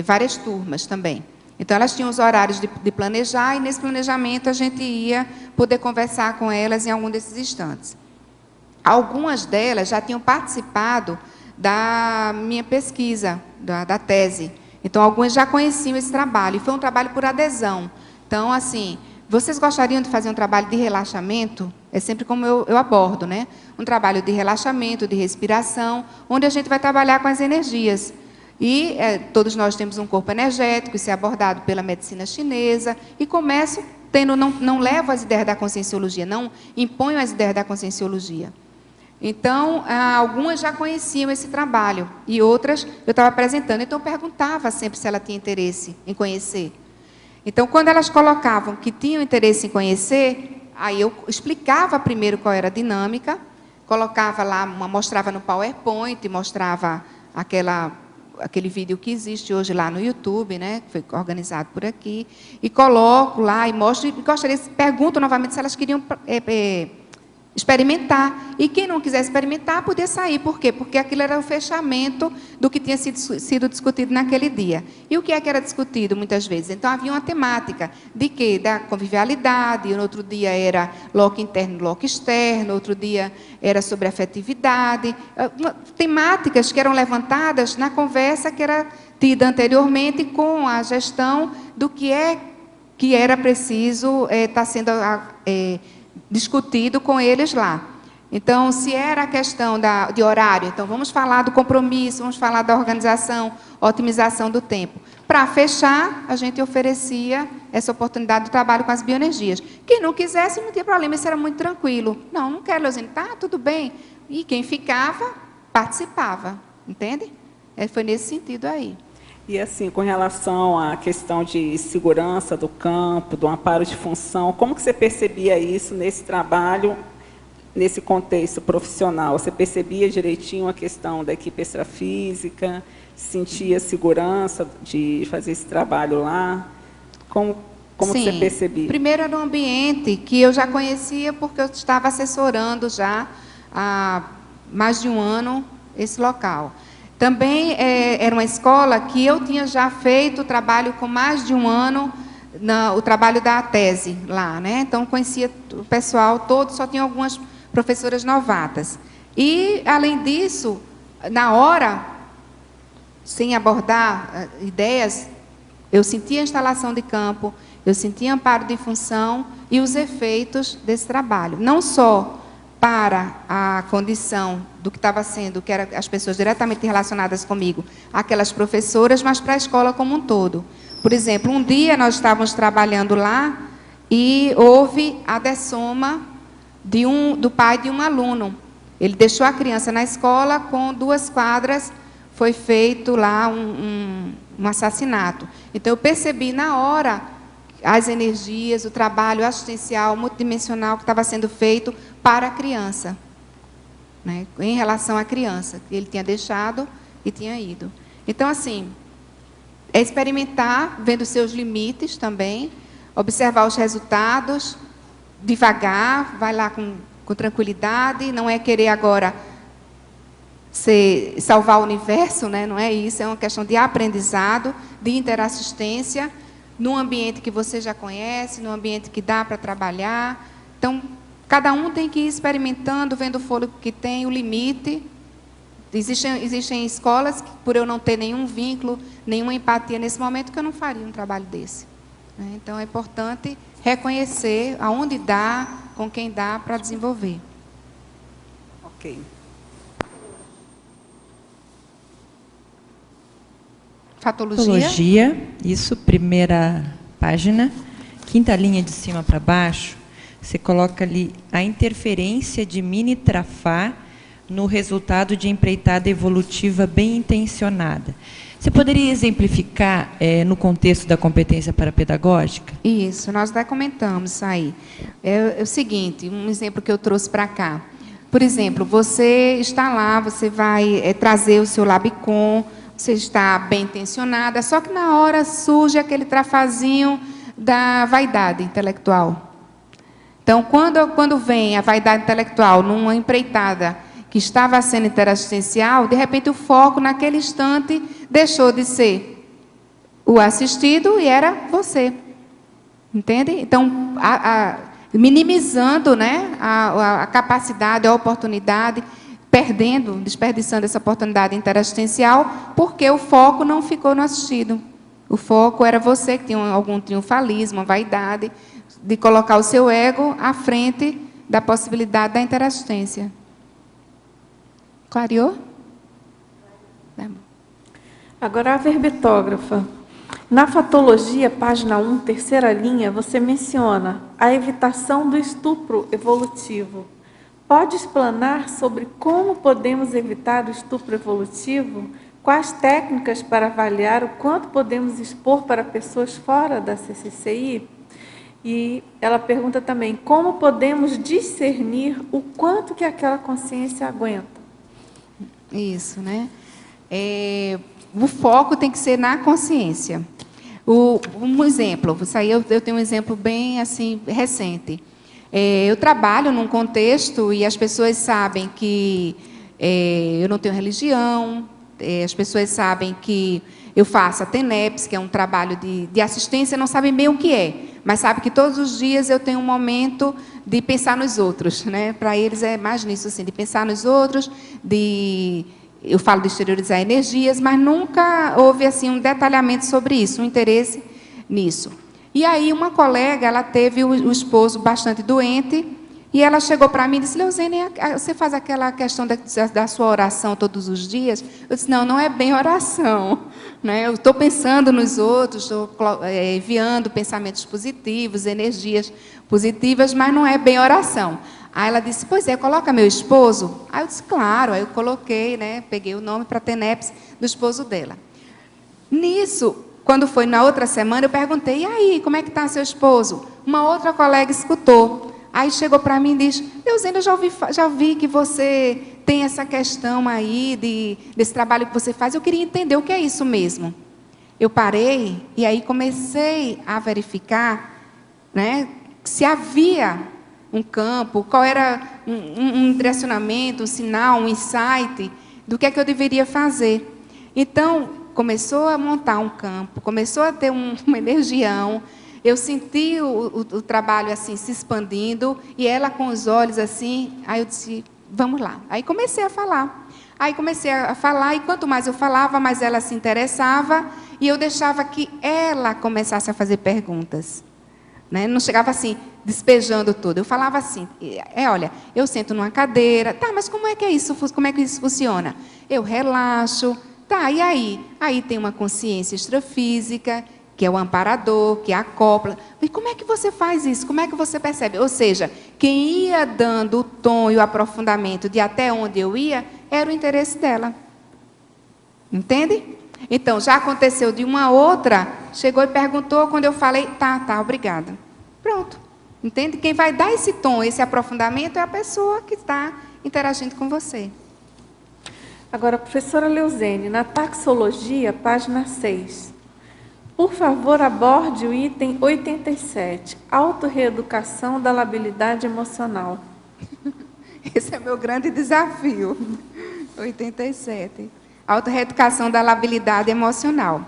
várias turmas também. Então, elas tinham os horários de planejar, e nesse planejamento a gente ia poder conversar com elas em algum desses instantes. Algumas delas já tinham participado da minha pesquisa, da tese. Então, algumas já conheciam esse trabalho, e foi um trabalho por adesão. Então, assim, vocês gostariam de fazer um trabalho de relaxamento? É sempre como eu abordo, né? Um trabalho de relaxamento, de respiração, onde a gente vai trabalhar com as energias. E todos nós temos um corpo energético, isso é abordado pela medicina chinesa, e começo não levo as ideias da conscienciologia, não imponho as ideias da conscienciologia. Então, algumas já conheciam esse trabalho, e outras eu estava apresentando, então eu perguntava sempre se ela tinha interesse em conhecer. Então, quando elas colocavam que tinham interesse em conhecer, aí eu explicava primeiro qual era a dinâmica, colocava lá, mostrava no PowerPoint, mostrava aquele vídeo que existe hoje lá no YouTube, né, que foi organizado por aqui, e coloco lá e mostro, e pergunto novamente se elas queriam experimentar. E quem não quiser experimentar, podia sair. Por quê? Porque aquilo era o fechamento do que tinha sido discutido naquele dia. E o que era discutido, muitas vezes? Então, havia uma temática de quê? Da convivialidade, no outro dia era loco interno, loco externo, outro dia era sobre afetividade. Temáticas que eram levantadas na conversa que era tida anteriormente com a gestão do que era preciso estar sendo discutido com eles lá. Então, se era a questão de horário, então vamos falar do compromisso, vamos falar da organização, otimização do tempo. Para fechar, a gente oferecia essa oportunidade de trabalho com as bioenergias. Quem não quisesse, não tinha problema, isso era muito tranquilo. Não quero, Leozine, tá, tudo bem. E quem ficava, participava, entende? Foi nesse sentido aí. E, assim, com relação à questão de segurança do campo, do amparo de função, como que você percebia isso nesse trabalho, nesse contexto profissional? Você percebia direitinho a questão da equipe extrafísica? Sentia segurança de fazer esse trabalho lá? Como que você percebia? Primeiro, era um ambiente que eu já conhecia, porque eu estava assessorando já há mais de um ano esse local. Também era uma escola que eu tinha já feito o trabalho com mais de um ano, o trabalho da tese lá, né? Então, conhecia o pessoal todo, só tinha algumas professoras novatas. E, além disso, na hora, sem abordar ideias, eu sentia a instalação de campo, eu sentia amparo de função e os efeitos desse trabalho. Não só para a condição do que estava sendo, que eram as pessoas diretamente relacionadas comigo, aquelas professoras, mas para a escola como um todo. Por exemplo, um dia nós estávamos trabalhando lá e houve a dessoma do pai de um aluno. Ele deixou a criança na escola, com 2 quadras, foi feito lá um assassinato. Então, eu percebi na hora as energias, o trabalho assistencial, multidimensional que estava sendo feito para a criança, né, em relação à criança, que ele tinha deixado e tinha ido. Então, assim, é experimentar, vendo seus limites também, observar os resultados, devagar, vai lá com tranquilidade, não é querer agora salvar o universo, né? Não é isso, é uma questão de aprendizado, de interassistência, num ambiente que você já conhece, num ambiente que dá para trabalhar. Então, cada um tem que ir experimentando, vendo o fôlego que tem, o limite. Existem escolas que, por eu não ter nenhum vínculo, nenhuma empatia nesse momento, que eu não faria um trabalho desse. Então, é importante reconhecer aonde dá, com quem dá para desenvolver. Ok. Fatologia. Isso, primeira página, 5ª linha de cima para baixo, você coloca ali a interferência de mini-trafá no resultado de empreitada evolutiva bem intencionada. Você poderia exemplificar no contexto da competência parapedagógica? Isso, nós até comentamos isso aí. É o seguinte, um exemplo que eu trouxe para cá. Por exemplo, você está lá, você vai trazer o seu Labicon, você está bem intencionada, só que na hora surge aquele trafazinho da vaidade intelectual. Então, quando vem a vaidade intelectual numa empreitada que estava sendo interassistencial, de repente o foco naquele instante deixou de ser o assistido e era você. Entende? Então, minimizando, né, a capacidade, a oportunidade, desperdiçando essa oportunidade interassistencial, porque o foco não ficou no assistido. O foco era você que tinha algum triunfalismo, uma vaidade, de colocar o seu ego à frente da possibilidade da interassistência. Clareou? Agora, a verbetógrafa. Na fatologia, página 1, 3ª linha, você menciona a evitação do estupro evolutivo. Pode explanar sobre como podemos evitar o estupro evolutivo? Quais técnicas para avaliar o quanto podemos expor para pessoas fora da CCCI? E ela pergunta também, como podemos discernir o quanto que aquela consciência aguenta? Isso, né? O foco tem que ser na consciência. Um exemplo, isso aí eu tenho um exemplo bem assim recente. Eu trabalho num contexto e as pessoas sabem que eu não tenho religião, as pessoas sabem que eu faço a TENEPS, que é um trabalho de assistência, não sabem bem o que é, mas sabem que todos os dias eu tenho um momento de pensar nos outros, né? Para eles é mais nisso, assim, de pensar nos outros, eu falo de exteriorizar energias, mas nunca houve assim um detalhamento sobre isso, um interesse nisso. E aí uma colega, ela teve o esposo bastante doente, e ela chegou para mim e disse, Leuzene, você faz aquela questão da sua oração todos os dias? Eu disse, não é bem oração. Né? Eu estou pensando nos outros, estou enviando pensamentos positivos, energias positivas, mas não é bem oração. Aí ela disse, pois é, coloca meu esposo. Aí eu disse, claro. Aí eu coloquei, né, peguei o nome para TENEPS do esposo dela. Nisso, quando foi na outra semana, eu perguntei, e aí, como é que está seu esposo? Uma outra colega escutou. Aí chegou para mim e disse, Leuzene, eu já ouvi que você tem essa questão aí desse trabalho que você faz. Eu queria entender o que é isso mesmo. Eu parei e aí comecei a verificar, né, se havia um campo, qual era um direcionamento, um sinal, um insight do que é que eu deveria fazer. Então, começou a montar um campo, começou a ter uma energião. Eu senti o trabalho assim se expandindo e ela com os olhos assim. Aí eu disse, vamos lá. Aí comecei a falar. E quanto mais eu falava, mais ela se interessava e eu deixava que ela começasse a fazer perguntas. Né? Não chegava assim, despejando tudo. Eu falava assim, olha, eu sento numa cadeira, tá, mas como é que é isso? Como é que isso funciona? Eu relaxo, tá, e aí? Aí tem uma consciência extrafísica, que é o amparador, que acopla. E como é que você faz isso? Como é que você percebe? Ou seja, quem ia dando o tom e o aprofundamento de até onde eu ia, era o interesse dela. Entende? Então, já aconteceu de uma outra, chegou e perguntou, quando eu falei, tá, obrigada. Pronto. Entende? Quem vai dar esse tom, esse aprofundamento, é a pessoa que está interagindo com você. Agora, professora Leuzene, na taxologia, página 6. Por favor, aborde o item 87, autorreeducação da labilidade emocional. Esse é meu grande desafio. 87. Autorreeducação da labilidade emocional.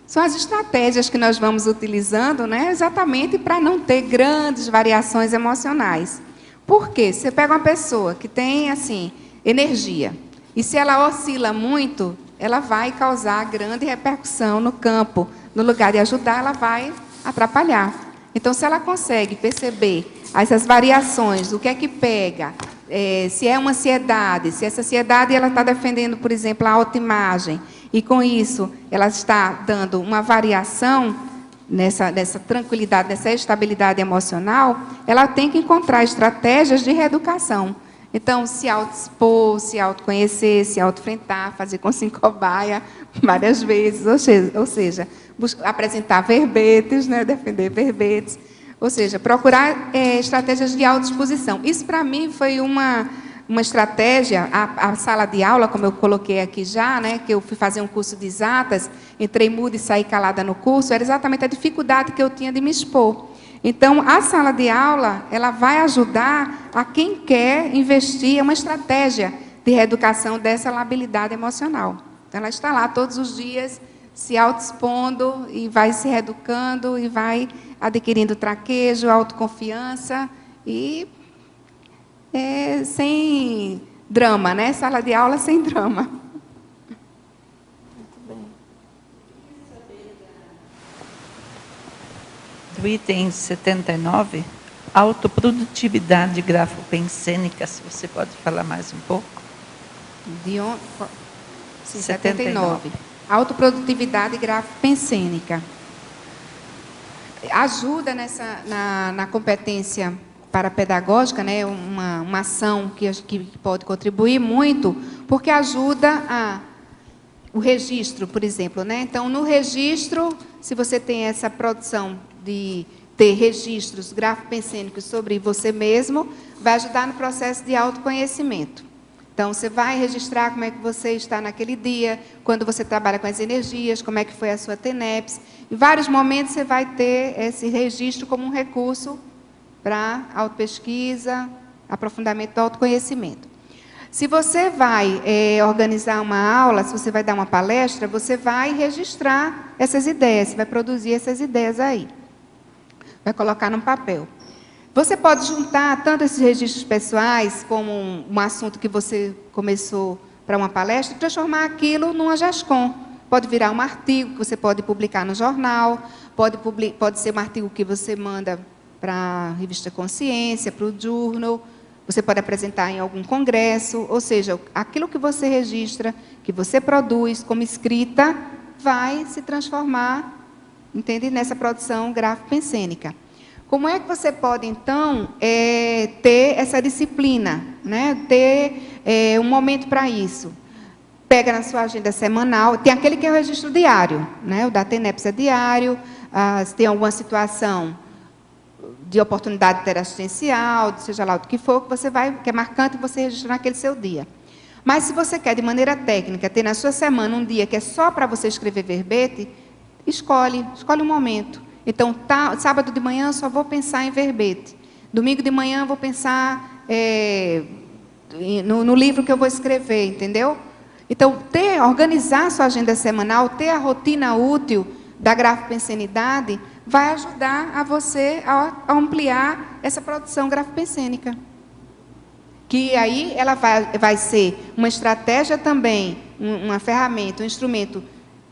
São as estratégias que nós vamos utilizando, né, exatamente para não ter grandes variações emocionais. Por quê? Você pega uma pessoa que tem, assim, energia, e se ela oscila muito, ela vai causar grande repercussão no campo. No lugar de ajudar, ela vai atrapalhar. Então, se ela consegue perceber essas variações, o que é que pega, se é uma ansiedade, se essa ansiedade ela está defendendo, por exemplo, a autoimagem, e com isso ela está dando uma variação nessa tranquilidade, nessa estabilidade emocional, ela tem que encontrar estratégias de reeducação. Então, se autoexpor, se autoconhecer, se autofrentar, fazer com cobaia várias vezes, ou seja, apresentar verbetes, né, defender verbetes, ou seja, procurar estratégias de autoexposição. Isso, para mim, foi uma estratégia, a sala de aula, como eu coloquei aqui já, né, que eu fui fazer um curso de exatas, entrei muda e saí calada no curso, era exatamente a dificuldade que eu tinha de me expor. Então, a sala de aula, ela vai ajudar a quem quer investir uma estratégia de reeducação dessa labilidade emocional. Então, ela está lá todos os dias, se autoexpondo, e vai se reeducando, e vai adquirindo traquejo, autoconfiança, e sem drama, né? Sala de aula sem drama. Do item 79, autoprodutividade grafopensênica, se você pode falar mais um pouco. Sim, 79. Autoprodutividade grafopensênica. Ajuda na competência parapedagógica, né, uma ação que pode contribuir muito, porque ajuda o registro, por exemplo, né? Então, no registro, se você tem essa produção de ter registros grafopensênicos sobre você mesmo, vai ajudar no processo de autoconhecimento. Então, você vai registrar como é que você está naquele dia, quando você trabalha com as energias, como é que foi a sua TENEPS. Em vários momentos, você vai ter esse registro como um recurso para autopesquisa, aprofundamento do autoconhecimento. Se você vai organizar uma aula, se você vai dar uma palestra, você vai registrar essas ideias, você vai produzir essas ideias aí. Vai colocar num papel. Você pode juntar tanto esses registros pessoais, como um assunto que você começou para uma palestra, e transformar aquilo numa GESCOM. Pode virar um artigo que você pode publicar no jornal, pode ser um artigo que você manda para a revista Consciência, para o Journal, você pode apresentar em algum congresso, ou seja, aquilo que você registra, que você produz como escrita, vai se transformar, entende, nessa produção grafopensênica. Como é que você pode, então, ter essa disciplina, né? Ter um momento para isso? Pega na sua agenda semanal, tem aquele que é o registro diário, né? O da TENEPS é diário, se tem alguma situação de oportunidade interassistencial, seja lá o que for, que é marcante, você registra naquele seu dia. Mas, se você quer, de maneira técnica, ter na sua semana um dia que é só para você escrever verbete, escolhe um momento. Então, sábado de manhã eu só vou pensar em verbete. Domingo de manhã eu vou pensar no livro que eu vou escrever, entendeu? Então, organizar a sua agenda semanal, ter a rotina útil da grafopensênidade, vai ajudar a você a ampliar essa produção grafopensênica. Que aí ela vai ser uma estratégia também, uma ferramenta, um instrumento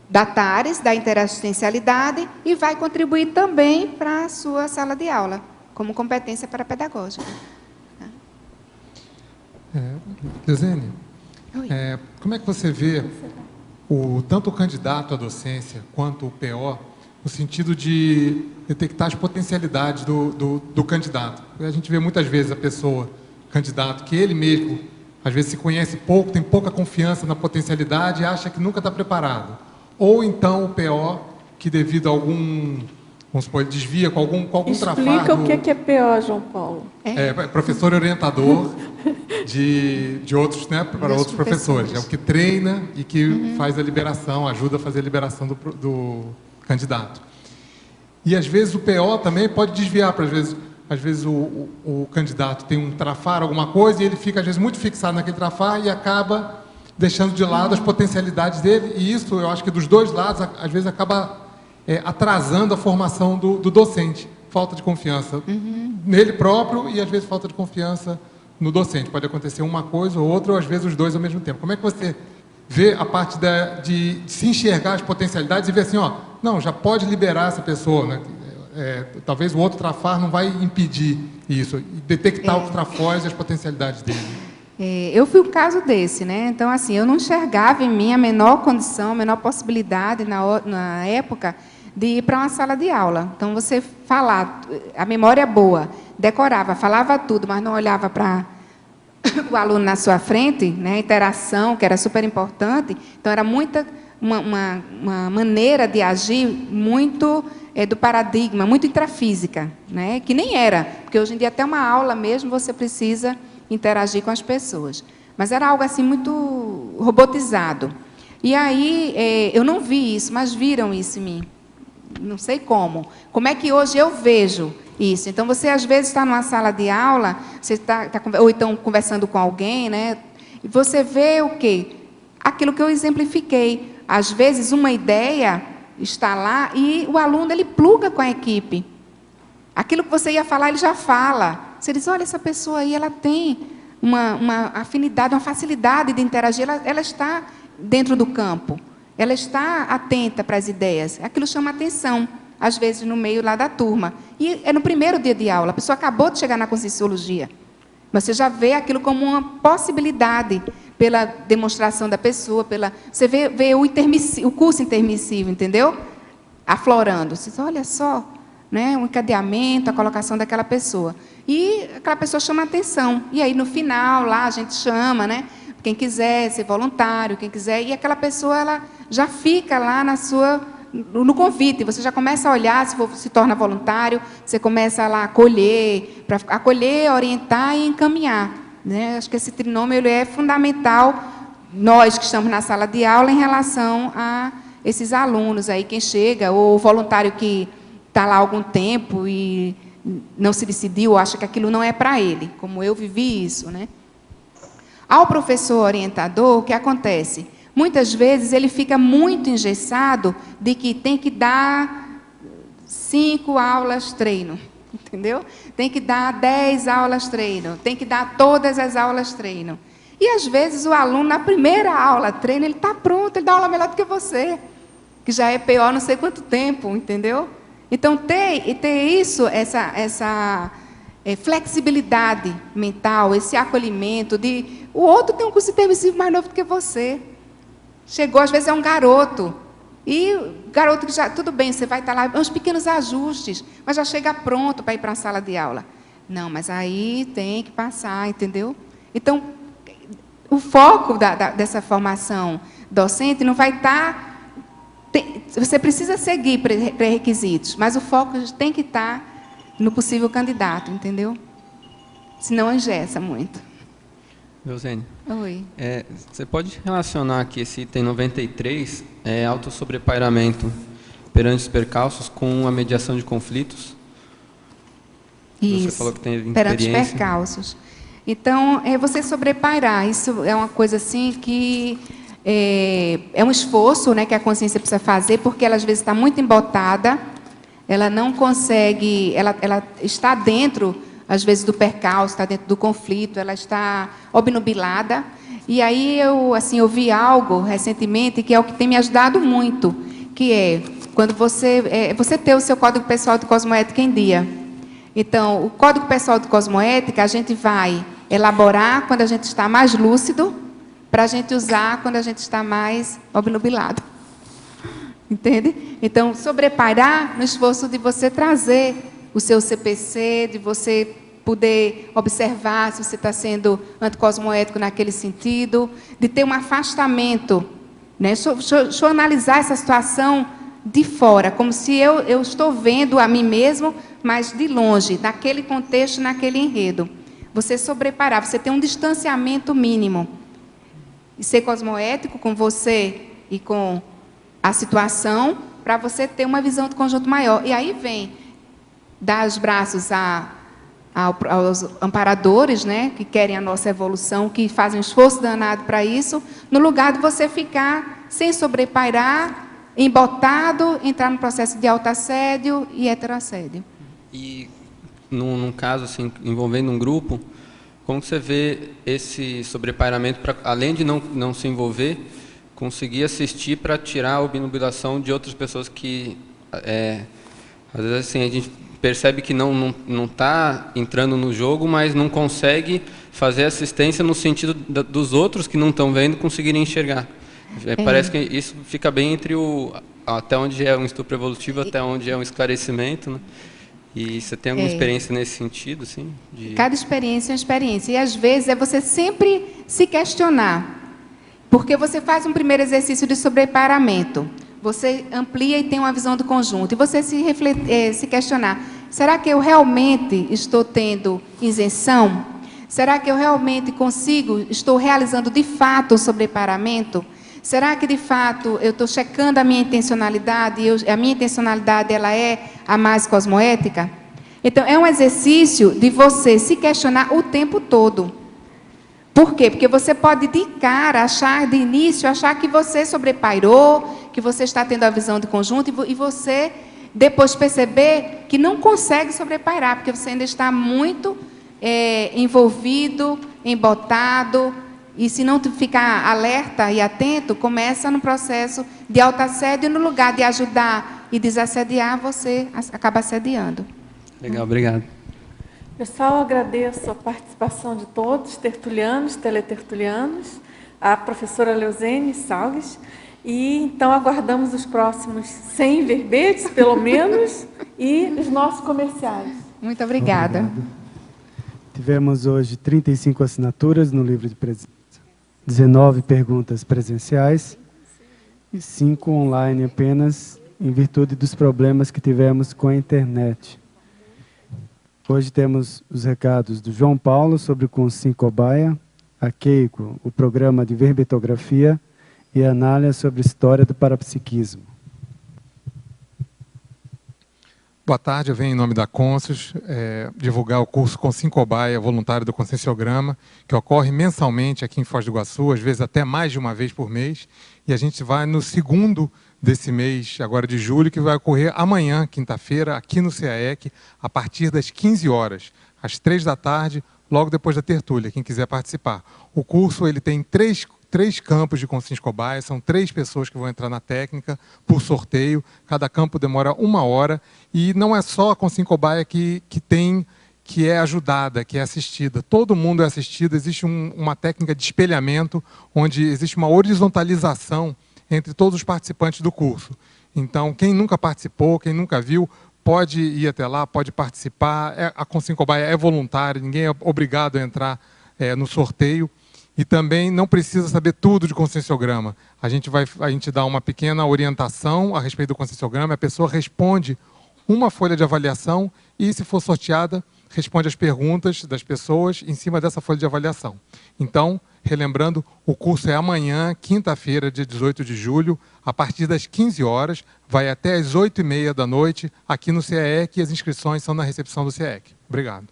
da TARES, da interassistencialidade, e vai contribuir também para a sua sala de aula, como competência parapedagógica. Leozene, como é que você vê tanto o candidato à docência quanto o PO, no sentido de detectar as potencialidades do candidato? A gente vê muitas vezes a pessoa, candidato, que ele mesmo, às vezes, se conhece pouco, tem pouca confiança na potencialidade e acha que nunca está preparado. Ou então o PO, que devido a algum, vamos supor, ele desvia com algum trabalho. Explica o que é PO, João Paulo. Professor orientador de outros, né, para outros professores. É o que treina e que faz a liberação, ajuda a fazer a liberação do candidato. E, às vezes, o PO também pode desviar, às vezes o candidato tem um trafar, alguma coisa, e ele fica, às vezes, muito fixado naquele trafar e acaba deixando de lado as potencialidades dele, e isso, eu acho que dos dois lados, às vezes, acaba atrasando a formação do docente. Falta de confiança nele próprio e, às vezes, falta de confiança no docente. Pode acontecer uma coisa ou outra, ou, às vezes, os dois ao mesmo tempo. Como é que você vê a parte de se enxergar as potencialidades e ver assim, não, já pode liberar essa pessoa, né? talvez o outro trafar não vai impedir isso, e detectar os trafores e as potencialidades dele. Eu fui um caso desse, né? Então, assim, eu não enxergava em mim a menor condição, a menor possibilidade, na época, de ir para uma sala de aula. Então, você falar, a memória é boa, decorava, falava tudo, mas não olhava para o aluno na sua frente, né? A interação, que era super importante. Então, era uma maneira de agir muito do paradigma, muito intrafísica, né? Que nem era, porque hoje em dia até uma aula mesmo você precisa interagir com as pessoas. Mas era algo assim muito robotizado. E aí eu não vi isso, mas viram isso em mim. Não sei como. Como é que hoje eu vejo isso? Então, você às vezes está numa sala de aula, você ou então conversando com alguém, né? E você vê o quê? Aquilo que eu exemplifiquei. Às vezes, uma ideia está lá e o aluno ele pluga com a equipe. Aquilo que você ia falar, ele já fala. Você diz, olha, essa pessoa aí, ela tem uma afinidade, uma facilidade de interagir, ela está dentro do campo, ela está atenta para as ideias. Aquilo chama atenção, às vezes, no meio lá da turma. E é no primeiro dia de aula, a pessoa acabou de chegar na Conscienciologia. Mas você já vê aquilo como uma possibilidade, pela demonstração da pessoa, você vê o curso intermissivo, entendeu? Aflorando. Você diz, olha só, né, o encadeamento, a colocação daquela pessoa. E aquela pessoa chama a atenção. E aí, no final, lá a gente chama, né, quem quiser ser voluntário, quem quiser, e aquela pessoa ela já fica lá no convite. Você já começa a olhar, se torna voluntário, você começa lá a acolher, orientar e encaminhar. Né? Acho que esse trinômio ele é fundamental, nós que estamos na sala de aula, em relação a esses alunos aí, quem chega, ou o voluntário que está lá há algum tempo e não se decidiu, acha que aquilo não é para ele, como eu vivi isso. Né? Ao professor orientador, o que acontece? Muitas vezes ele fica muito engessado de que tem que dar 5 aulas treino, entendeu? Tem que dar 10 aulas treino, tem que dar todas as aulas treino. E, às vezes, o aluno, na primeira aula treino, ele está pronto, ele dá aula melhor do que você, que já é pior não sei quanto tempo, entendeu? Então, ter isso, essa flexibilidade mental, esse acolhimento de... O outro tem um curso intermissivo mais novo do que você. Chegou, às vezes, é um garoto. E o garoto que já... Tudo bem, você vai estar lá, uns pequenos ajustes, mas já chega pronto para ir para a sala de aula. Não, mas aí tem que passar, entendeu? Então, o foco dessa formação docente não vai estar... Você precisa seguir pré-requisitos, mas o foco tem que estar no possível candidato, entendeu? Senão engessa muito. Leozene, oi. Você pode relacionar aqui esse item 93, autossobrepairamento perante os percalços, com a mediação de conflitos? Isso, você falou que teve perante os experiência. percalços. Então, você sobrepairar, isso é uma coisa assim que é um esforço, né, que a consciência precisa fazer, porque ela às vezes está muito embotada, ela não consegue, ela está dentro, às vezes, do percalço, está dentro do conflito, ela está obnubilada. E aí eu vi algo recentemente que é o que tem me ajudado muito, que é quando você ter o seu Código Pessoal de Cosmoética em dia. Então, o Código Pessoal de Cosmoética a gente vai elaborar quando a gente está mais lúcido, para a gente usar quando a gente está mais obnubilado. Entende? Então, sobrepairar no esforço de você trazer o seu CPC, de você poder observar se você está sendo anticosmoético naquele sentido, de ter um afastamento. Né? Deixa eu analisar essa situação de fora, como se eu estou vendo a mim mesmo, mas de longe, naquele contexto, naquele enredo. Você sobrepairar, você tem um distanciamento mínimo. E ser cosmoético com você e com a situação, para você ter uma visão de conjunto maior. E aí vem dar os braços aos amparadores, né, que querem a nossa evolução, que fazem um esforço danado para isso, no lugar de você ficar sem sobrepairar, embotado, entrar no processo de autoassédio e heteroassédio. E, num caso assim, envolvendo um grupo, como você vê esse sobrepairamento, para, além de não se envolver, conseguir assistir para tirar a obnubilação de outras pessoas que Às vezes assim, a gente percebe que não está entrando no jogo, mas não consegue fazer assistência no sentido dos outros que não estão vendo conseguirem enxergar. Parece que isso fica bem entre até onde é um estupro evolutivo, até onde é um esclarecimento, né? E você tem alguma experiência nesse sentido, assim? Cada experiência é uma experiência. E, às vezes, é você sempre se questionar. Porque você faz um primeiro exercício de sobrepairamento. Você amplia e tem uma visão do conjunto. E você se questionar, será que eu realmente estou tendo isenção? Será que eu realmente estou realizando de fato o sobrepairamento? Será que de fato eu estou checando a minha intencionalidade? A minha intencionalidade ela é a mais cosmoética? Então, é um exercício de você se questionar o tempo todo. Por quê? Porque você pode de cara, de início, achar que você sobrepairou, que você está tendo a visão de conjunto, e você depois perceber que não consegue sobrepairar, porque você ainda está muito envolvido, embotado, e se não ficar alerta e atento, começa no processo de autoassédio, e no lugar de ajudar e desassediar, você acaba assediando. Legal, obrigado. Pessoal, agradeço a participação de todos, tertulianos, teletertulianos, a professora Leuzene Salgues, e então aguardamos os próximos 100 verbetes, pelo menos, e os nossos comerciais. Muito obrigada. Obrigado. Tivemos hoje 35 assinaturas no livro de presença, 19 perguntas presenciais e 5 online apenas, em virtude dos problemas que tivemos com a internet. Hoje temos os recados do João Paulo sobre o Consim Cobaia, a Keiko, o programa de verbetografia, e a Anália sobre a história do parapsiquismo. Boa tarde, eu venho em nome da Conscius divulgar o curso Consim Cobaia, voluntário do Conscienciograma, que ocorre mensalmente aqui em Foz do Iguaçu, às vezes até mais de uma vez por mês, e a gente vai no segundo desse mês, agora de julho, que vai ocorrer amanhã, quinta-feira, aqui no CAEC, a partir das 15 horas, às 3 da tarde, logo depois da tertúlia, quem quiser participar. O curso ele tem três campos de Consim Cobaia, são 3 pessoas que vão entrar na técnica por sorteio, cada campo demora 1 hora, e não é só a Consim Cobaia que é ajudada, que é assistida. Todo mundo é assistido, existe uma técnica de espelhamento, onde existe uma horizontalização entre todos os participantes do curso. Então, quem nunca participou, quem nunca viu, pode ir até lá, pode participar. A Consim Cobaia é voluntária, ninguém é obrigado a entrar no sorteio. E também não precisa saber tudo de conscienciograma. A gente dá uma pequena orientação a respeito do conscienciograma, a pessoa responde uma folha de avaliação e, se for sorteada, responde as perguntas das pessoas em cima dessa folha de avaliação. Então, relembrando, o curso é amanhã, quinta-feira, dia 18 de julho, a partir das 15 horas, vai até às 8h30 da noite, aqui no CAEC, e as inscrições são na recepção do CAEC. Obrigado.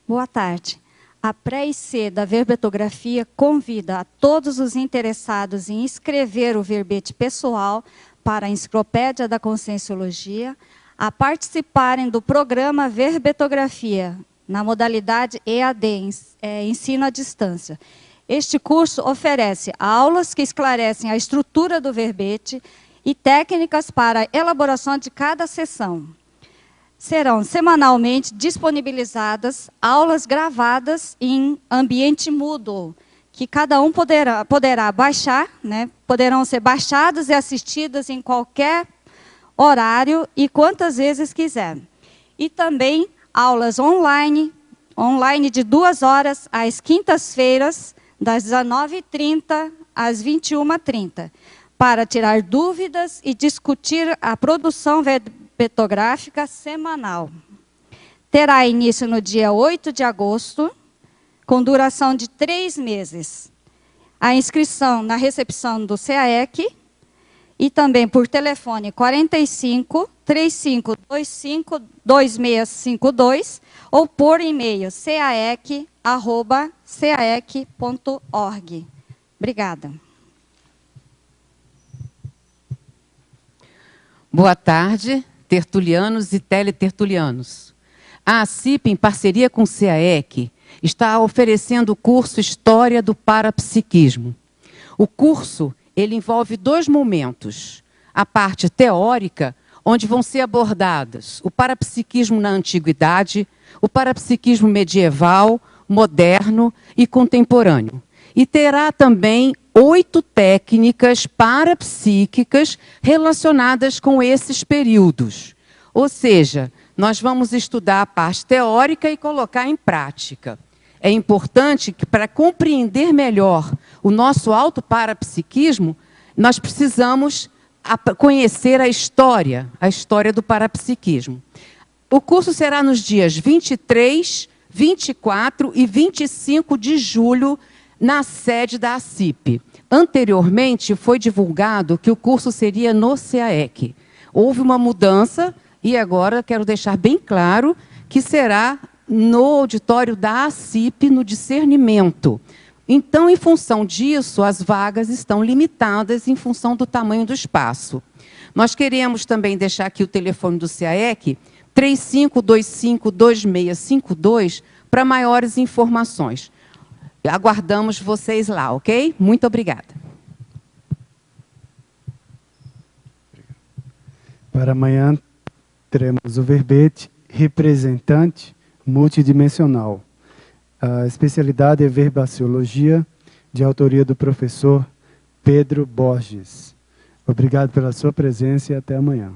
Boa tarde. A pré-IC da verbetografia convida a todos os interessados em escrever o verbete pessoal para a Enciclopédia da Conscienciologia a participarem do programa Verbetografia, na modalidade EAD, Ensino à Distância. Este curso oferece aulas que esclarecem a estrutura do verbete e técnicas para a elaboração de cada sessão. Serão semanalmente disponibilizadas aulas gravadas em ambiente Moodle, que cada um poderá baixar, né? Poderão ser baixadas e assistidas em qualquer horário e quantas vezes quiser. E também aulas online de 2 horas às quintas-feiras, das 19h30 às 21h30, para tirar dúvidas e discutir a produção verbetográfica semanal. Terá início no dia 8 de agosto, com duração de 3 meses. A inscrição na recepção do CAEC e também por telefone 45 3525 2652 ou por e-mail caec@caec.org. Obrigada. Boa tarde, tertulianos e teletertulianos. A ACIP, em parceria com o CAEC, está oferecendo o curso História do Parapsiquismo. O curso ele envolve 2 momentos. A parte teórica, onde vão ser abordadas o parapsiquismo na antiguidade, o parapsiquismo medieval, moderno e contemporâneo. E terá também 8 técnicas parapsíquicas relacionadas com esses períodos. Ou seja, nós vamos estudar a parte teórica e colocar em prática. É importante que, para compreender melhor o nosso autoparapsiquismo, nós precisamos conhecer a história do parapsiquismo. O curso será nos dias 23, 24 e 25 de julho, na sede da ACIP. Anteriormente, foi divulgado que o curso seria no CAEC. Houve uma mudança e agora quero deixar bem claro que será no auditório da ACIP, no discernimento. Então, em função disso, as vagas estão limitadas em função do tamanho do espaço. Nós queremos também deixar aqui o telefone do CAEC, 3525-2652, para maiores informações. Aguardamos vocês lá, ok? Muito obrigada. Para amanhã, teremos o verbete representante multidimensional. A especialidade é verbaciologia, de autoria do professor Pedro Borges. Obrigado pela sua presença e até amanhã.